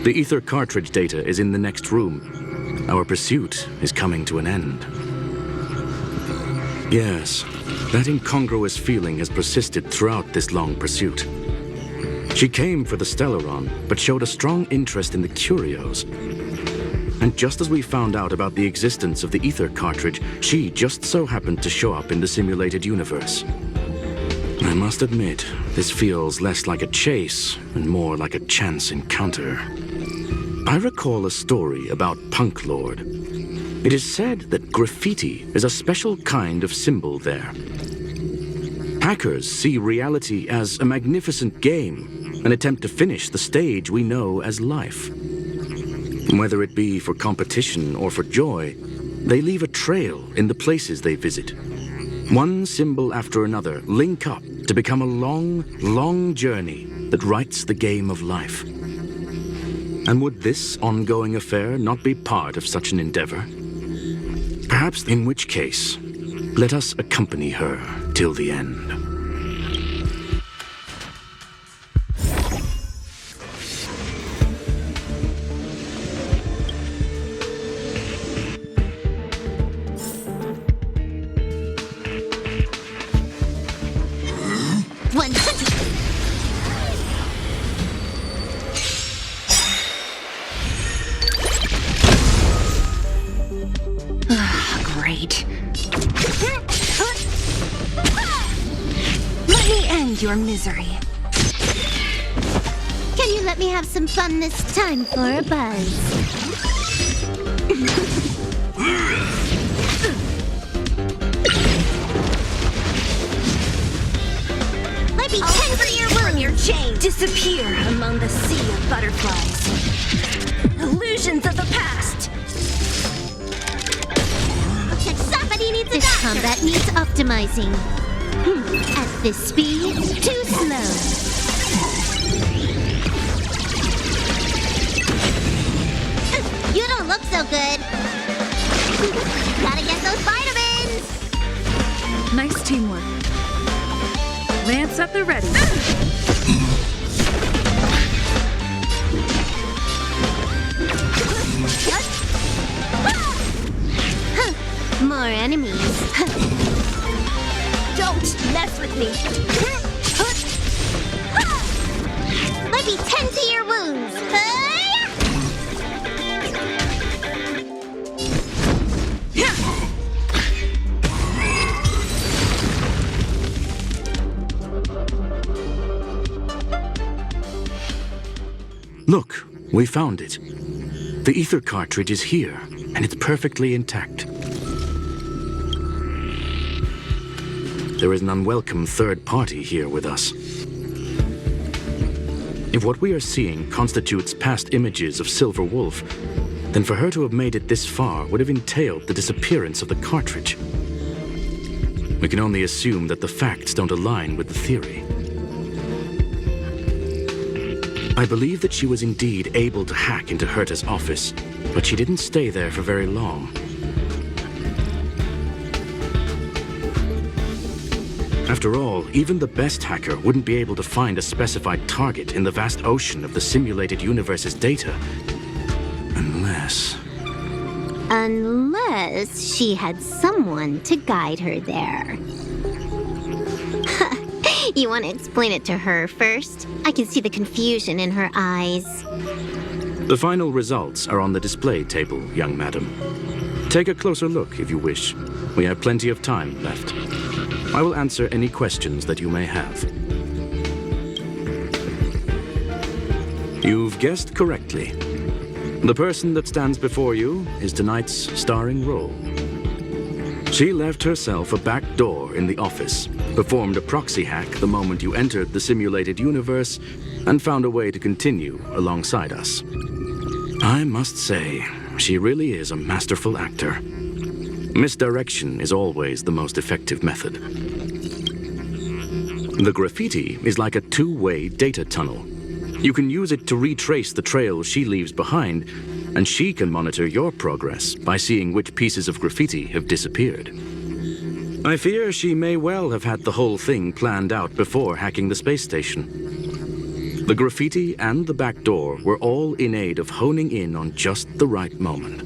The ether cartridge data is in the next room. Our pursuit is coming to an end. Yes, that incongruous feeling has persisted throughout this long pursuit. She came for the Stellaron, but showed a strong interest in the curios. And just as we found out about the existence of the ether cartridge, she just so happened to show up in the simulated universe. I must admit, this feels less like a chase and more like a chance encounter. I recall a story about Punklorde. It is said that graffiti is a special kind of symbol there. Hackers see reality as a magnificent game, an attempt to finish the stage we know as life. Whether it be for competition or for joy, they leave a trail in the places they visit. One symbol after another link up to become a long, long journey that writes the game of life. And would this ongoing affair not be part of such an endeavor? Perhaps in which case, let us accompany her till the end. Great. Let me end your misery. Can you let me have some fun this time for a buzz? Let me tend to your wound. Your chain disappear among the sea of butterflies. Illusions of the past. Somebody needs a doctor. Combat needs optimizing. At this speed, too slow. You don't look so good. Gotta get those vitamins. Nice teamwork. Lance at the ready. More enemies. Don't mess with me. Let me tend to your wounds. Look, we found it. The ether cartridge is here, and it's perfectly intact. There is an unwelcome third party here with us. If what we are seeing constitutes past images of Silver Wolf, then for her to have made it this far would have entailed the disappearance of the cartridge. We can only assume that the facts don't align with the theory. I believe that she was indeed able to hack into Herta's office, but she didn't stay there for very long. After all, even the best hacker wouldn't be able to find a specified target in the vast ocean of the simulated universe's data. Unless she had someone to guide her there. You want to explain it to her first? I can see the confusion in her eyes. The final results are on the display table, young madam. Take a closer look if you wish. We have plenty of time left. I will answer any questions that you may have. You've guessed correctly. The person that stands before you is tonight's starring role. She left herself a back door in the office, performed a proxy hack the moment you entered the simulated universe, and found a way to continue alongside us. I must say, she really is a masterful actor. Misdirection is always the most effective method. The graffiti is like a two-way data tunnel. You can use it to retrace the trail she leaves behind, and she can monitor your progress by seeing which pieces of graffiti have disappeared. I fear she may well have had the whole thing planned out before hacking the space station. The graffiti and the back door were all in aid of honing in on just the right moment.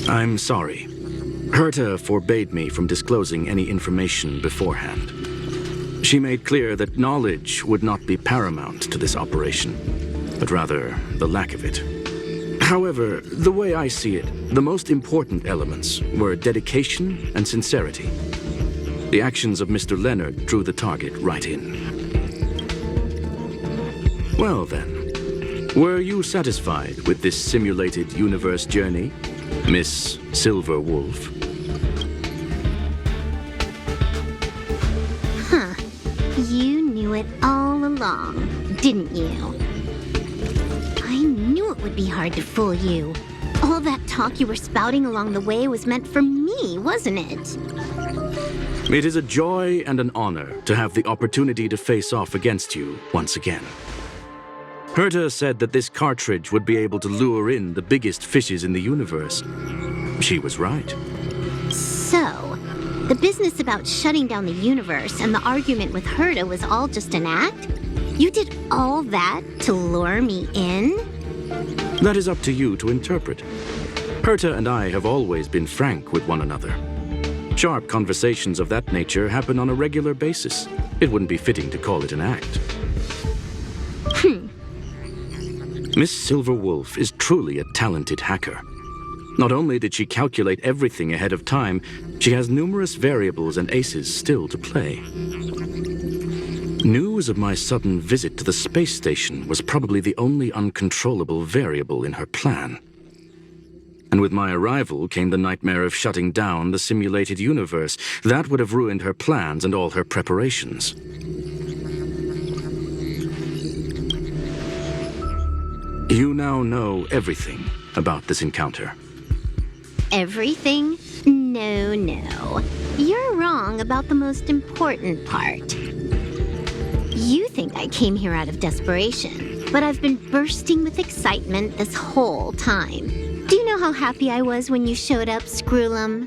I'm sorry. Herta forbade me from disclosing any information beforehand. She made clear that knowledge would not be paramount to this operation, but rather the lack of it. However, the way I see it, the most important elements were dedication and sincerity. The actions of Mr. Leonard drew the target right in. Well then, were you satisfied with this simulated universe journey, Miss Silver Wolf? You knew it all along, didn't you? I knew it would be hard to fool you. All that talk you were spouting along the way was meant for me, wasn't it? It is a joy and an honor to have the opportunity to face off against you once again. Herta said that this cartridge would be able to lure in the biggest fishes in the universe. She was right. So, the business about shutting down the universe and the argument with Herta was all just an act? You did all that to lure me in? That is up to you to interpret. Herta and I have always been frank with one another. Sharp conversations of that nature happen on a regular basis. It wouldn't be fitting to call it an act. Miss Silverwolf is truly a talented hacker. Not only did she calculate everything ahead of time, she has numerous variables and aces still to play. News of my sudden visit to the space station was probably the only uncontrollable variable in her plan. And with my arrival came the nightmare of shutting down the simulated universe. That would have ruined her plans and all her preparations. You now know everything about this encounter. Everything? No. You're wrong about the most important part. You think I came here out of desperation, but I've been bursting with excitement this whole time. Do you know how happy I was when you showed up, Screwlum?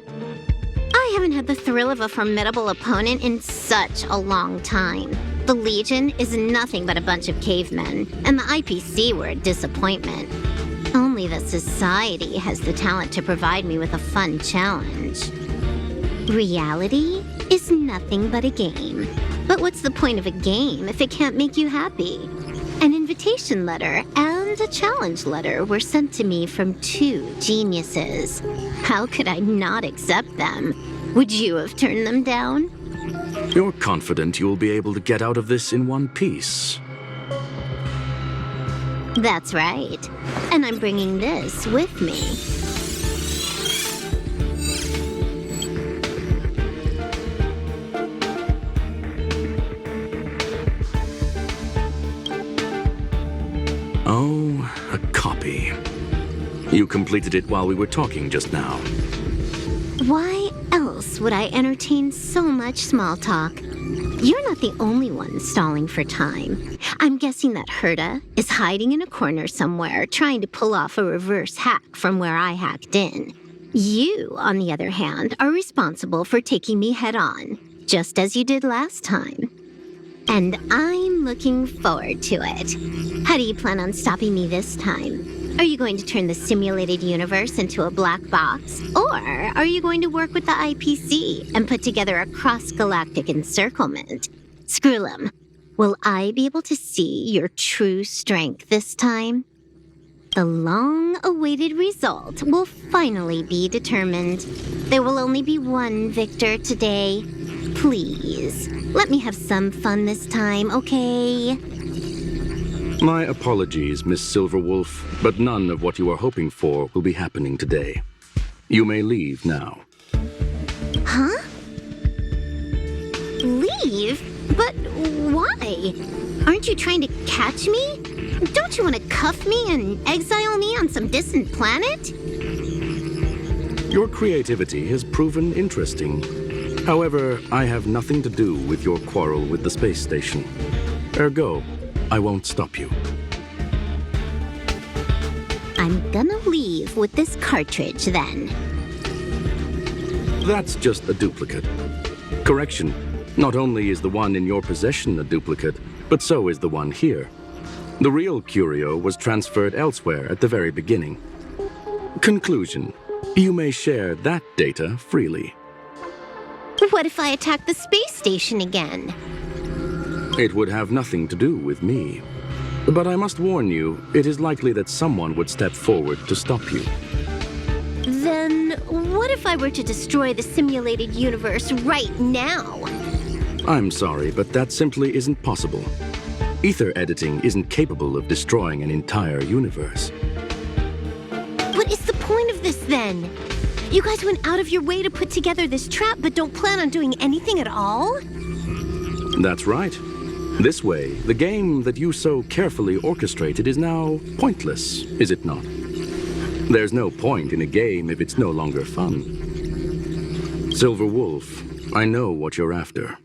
I haven't had the thrill of a formidable opponent in such a long time. The Legion is nothing but a bunch of cavemen, and the IPC were a disappointment. Only the Society has the talent to provide me with a fun challenge. Reality is nothing but a game. But what's the point of a game if it can't make you happy? An invitation letter and a challenge letter were sent to me from 2 geniuses. How could I not accept them? Would you have turned them down? You're confident you'll be able to get out of this in one piece. That's right. And I'm bringing this with me. Oh, a copy. You completed it while we were talking just now. Why else would I entertain so much small talk? You're not the only one stalling for time. I'm guessing that Herta is hiding in a corner somewhere, trying to pull off a reverse hack from where I hacked in. You, on the other hand, are responsible for taking me head-on, just as you did last time. And I'm looking forward to it. How do you plan on stopping me this time? Are you going to turn the simulated universe into a black box? Or are you going to work with the IPC and put together a cross-galactic encirclement? Screwlum, will I be able to see your true strength this time? The long-awaited result will finally be determined. There will only be one victor today. Please, let me have some fun this time, okay? My apologies, Miss Silverwolf, but none of what you are hoping for will be happening today. You may leave now. Huh? Leave? But why? Aren't you trying to catch me? Don't you want to cuff me and exile me on some distant planet? Your creativity has proven interesting. However, I have nothing to do with your quarrel with the space station. Ergo, I won't stop you. I'm gonna leave with this cartridge then. That's just a duplicate. Correction, not only is the one in your possession a duplicate, but so is the one here. The real curio was transferred elsewhere at the very beginning. Conclusion, you may share that data freely. What if I attack the space station again? It would have nothing to do with me. But I must warn you, it is likely that someone would step forward to stop you. Then what if I were to destroy the simulated universe right now? I'm sorry, but that simply isn't possible. Ether editing isn't capable of destroying an entire universe. What is the point of this then? You guys went out of your way to put together this trap but don't plan on doing anything at all? That's right. This way, the game that you so carefully orchestrated is now pointless, is it not? There's no point in a game if it's no longer fun. Silver Wolf, I know what you're after.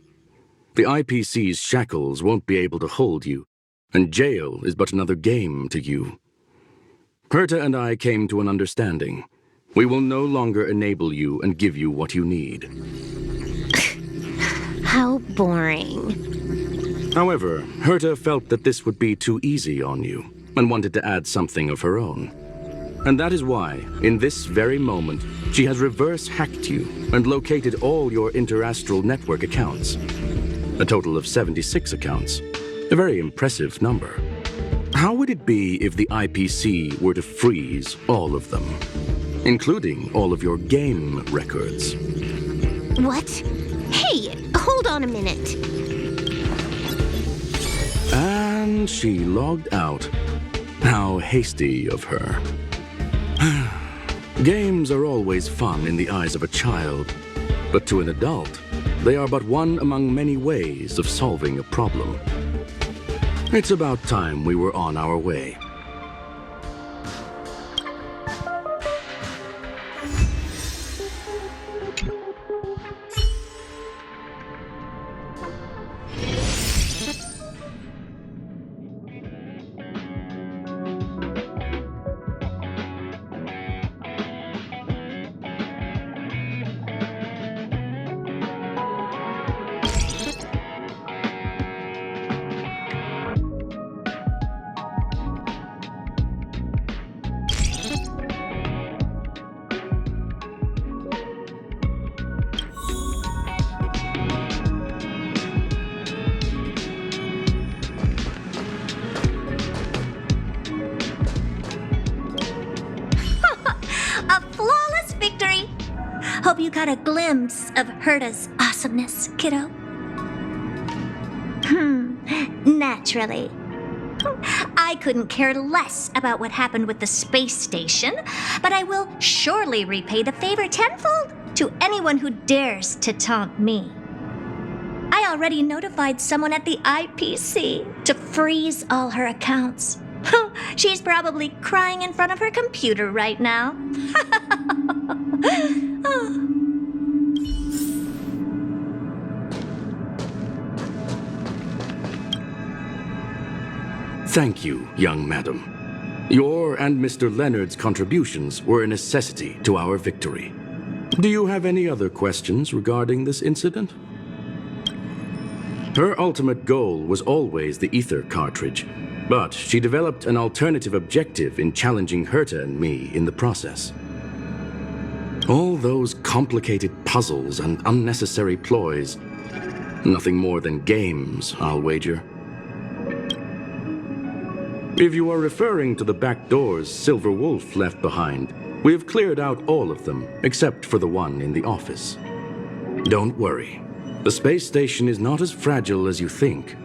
The IPC's shackles won't be able to hold you, and jail is but another game to you. Herta and I came to an understanding. We will no longer enable you and give you what you need. How boring. However, Herta felt that this would be too easy on you and wanted to add something of her own. And that is why, in this very moment, she has reverse-hacked you and located all your interastral network accounts. A total of 76 accounts. A very impressive number. How would it be if the IPC were to freeze all of them, including all of your game records? What? Hey, hold on a minute. And she logged out. How hasty of her. Games are always fun in the eyes of a child, but to an adult, they are but one among many ways of solving a problem. It's about time we were on our way. Hope you got a glimpse of Herta's awesomeness, kiddo. Naturally. I couldn't care less about what happened with the space station, but I will surely repay the favor tenfold to anyone who dares to taunt me. I already notified someone at the IPC to freeze all her accounts. She's probably crying in front of her computer right now. Thank you, young madam. Your and Mr. Leonard's contributions were a necessity to our victory. Do you have any other questions regarding this incident? Her ultimate goal was always the ether cartridge, but she developed an alternative objective in challenging Herta and me in the process. All those complicated puzzles and unnecessary ploys, nothing more than games, I'll wager. If you are referring to the back doors Silver Wolf left behind, we have cleared out all of them, except for the one in the office. Don't worry. The space station is not as fragile as you think.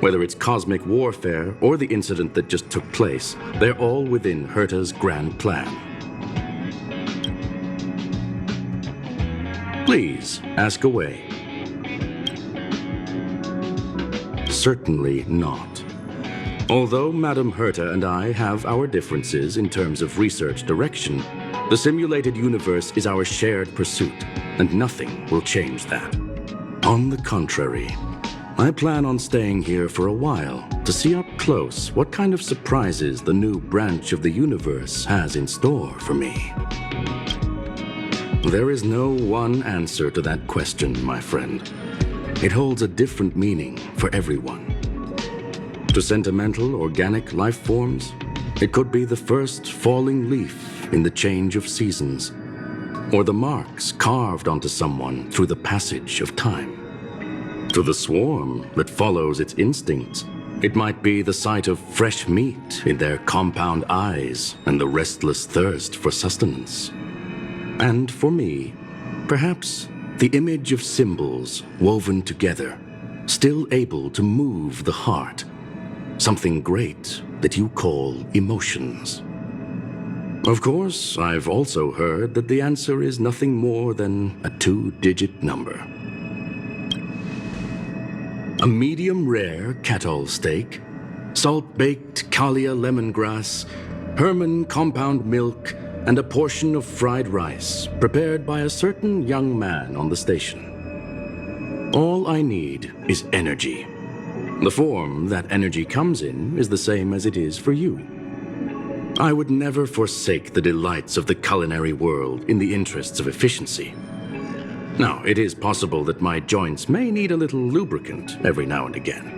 Whether it's cosmic warfare or the incident that just took place, they're all within Herta's grand plan. Please, ask away. Certainly not. Although Madame Herta and I have our differences in terms of research direction, the simulated universe is our shared pursuit, and nothing will change that. On the contrary, I plan on staying here for a while to see up close what kind of surprises the new branch of the universe has in store for me. There is no one answer to that question, my friend. It holds a different meaning for everyone. To sentimental, organic life forms, it could be the first falling leaf in the change of seasons, or the marks carved onto someone through the passage of time. To the swarm that follows its instincts, it might be the sight of fresh meat in their compound eyes and the restless thirst for sustenance. And for me, perhaps the image of symbols woven together, still able to move the heart. Something great that you call emotions. Of course, I've also heard that the answer is nothing more than a 2-digit number. A medium rare Catol steak, salt-baked Kalia lemongrass, Herman compound milk, and a portion of fried rice prepared by a certain young man on the station. All I need is energy. The form that energy comes in is the same as it is for you. I would never forsake the delights of the culinary world in the interests of efficiency. Now, it is possible that my joints may need a little lubricant every now and again.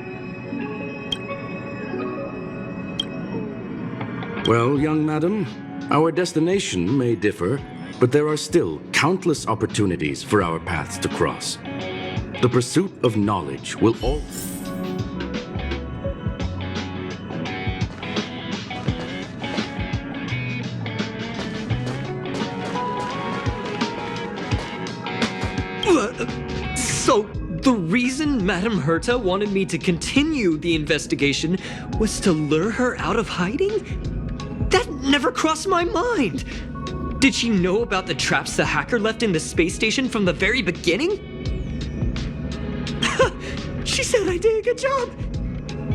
Well, young madam, our destination may differ, but there are still countless opportunities for our paths to cross. The pursuit of knowledge will always... So, the reason Madame Herta wanted me to continue the investigation was to lure her out of hiding? That never crossed my mind! Did she know about the traps the hacker left in the space station from the very beginning? She said I did a good job!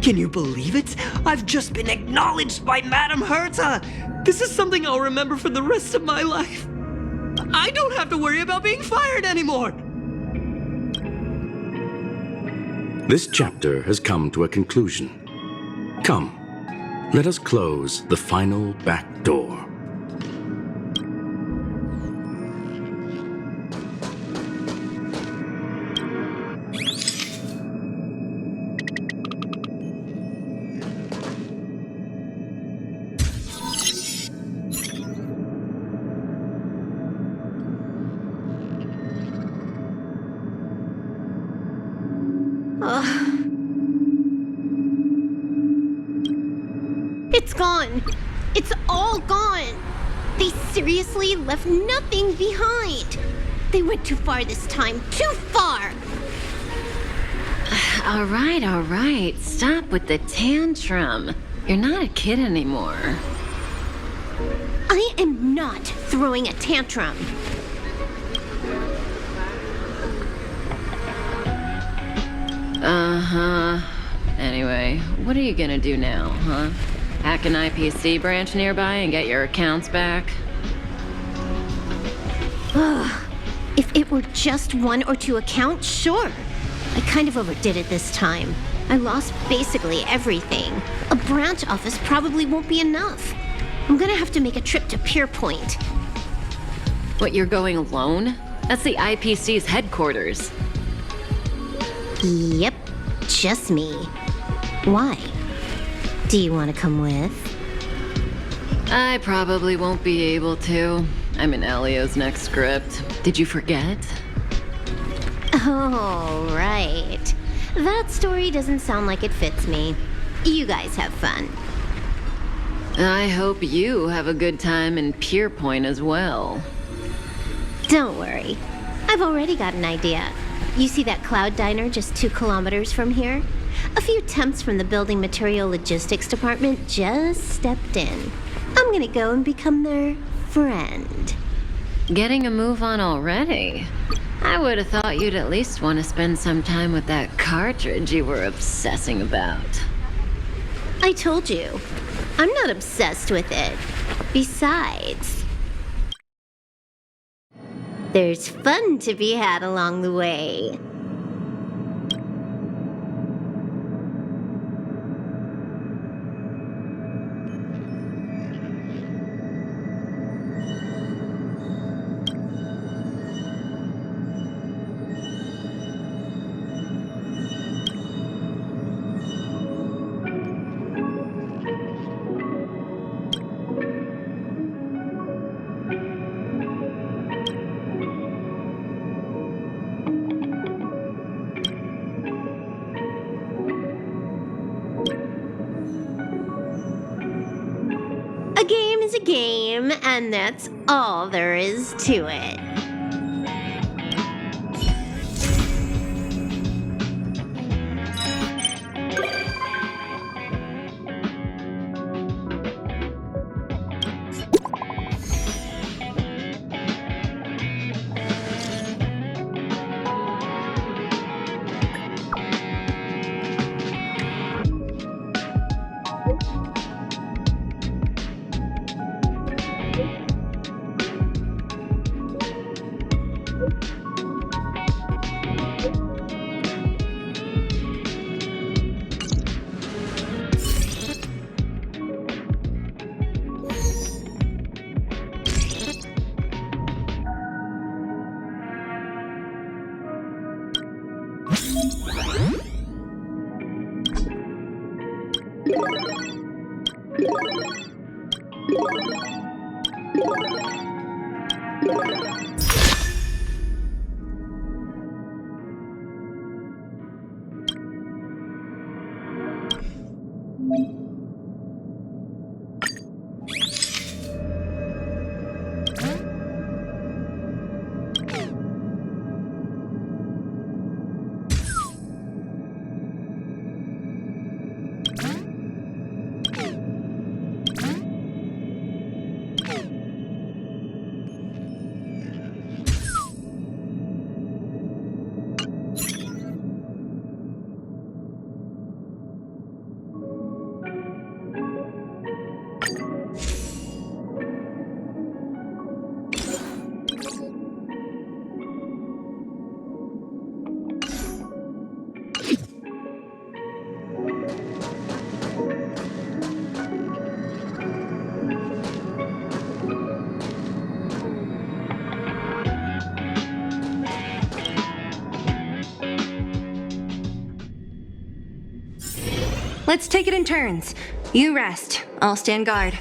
Can you believe it? I've just been acknowledged by Madame Herta! This is something I'll remember for the rest of my life! I don't have to worry about being fired anymore! This chapter has come to a conclusion. Come, let us close the final back door. It's gone. It's all gone. They seriously left nothing behind. They went too far this time. Too far. All right. Stop with the tantrum. You're not a kid anymore. I am not throwing a tantrum. Uh-huh. Anyway, what are you gonna do now, huh? Hack an IPC branch nearby and get your accounts back? If it were just 1 or 2 accounts, sure. I kind of overdid it this time. I lost basically everything. A branch office probably won't be enough. I'm gonna have to make a trip to Pierpoint. What, you're going alone? That's the IPC's headquarters. Yep, just me. Why? Do you want to come with? I probably won't be able to. I'm in Elio's next script. Did you forget? Oh, right. That story doesn't sound like it fits me. You guys have fun. I hope you have a good time in Pierpoint as well. Don't worry. I've already got an idea. You see that cloud diner just 2 kilometers from here? A few temps from the building material logistics department just stepped in. I'm gonna go and become their friend. Getting a move on already? I would have thought you'd at least want to spend some time with that cartridge you were obsessing about. I told you, I'm not obsessed with it. Besides, there's fun to be had along the way. A game is a game, and that's all there is to it. Let's take it in turns. You rest. I'll stand guard.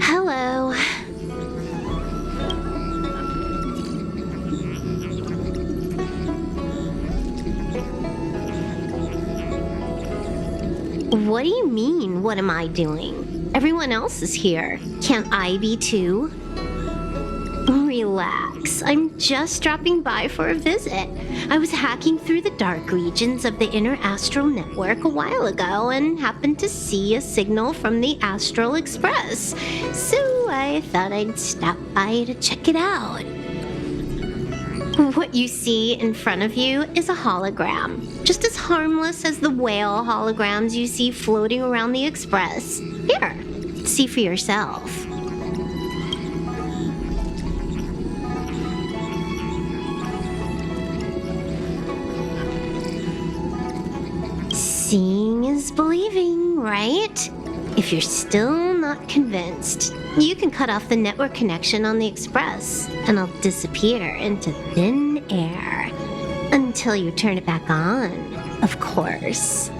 Hello. What do you mean, what am I doing? Everyone else is here. Can't I be too? Relax. I'm just dropping by for a visit. I was hacking through the dark regions of the inner astral network a while ago and happened to see a signal from the Astral Express. So I thought I'd stop by to check it out. What you see in front of you is a hologram, just as harmless as the whale holograms you see floating around the Express. Here, see for yourself. Seeing is believing, right? If you're still not convinced, you can cut off the network connection on the Express, and I'll disappear into thin air. Until you turn it back on, of course.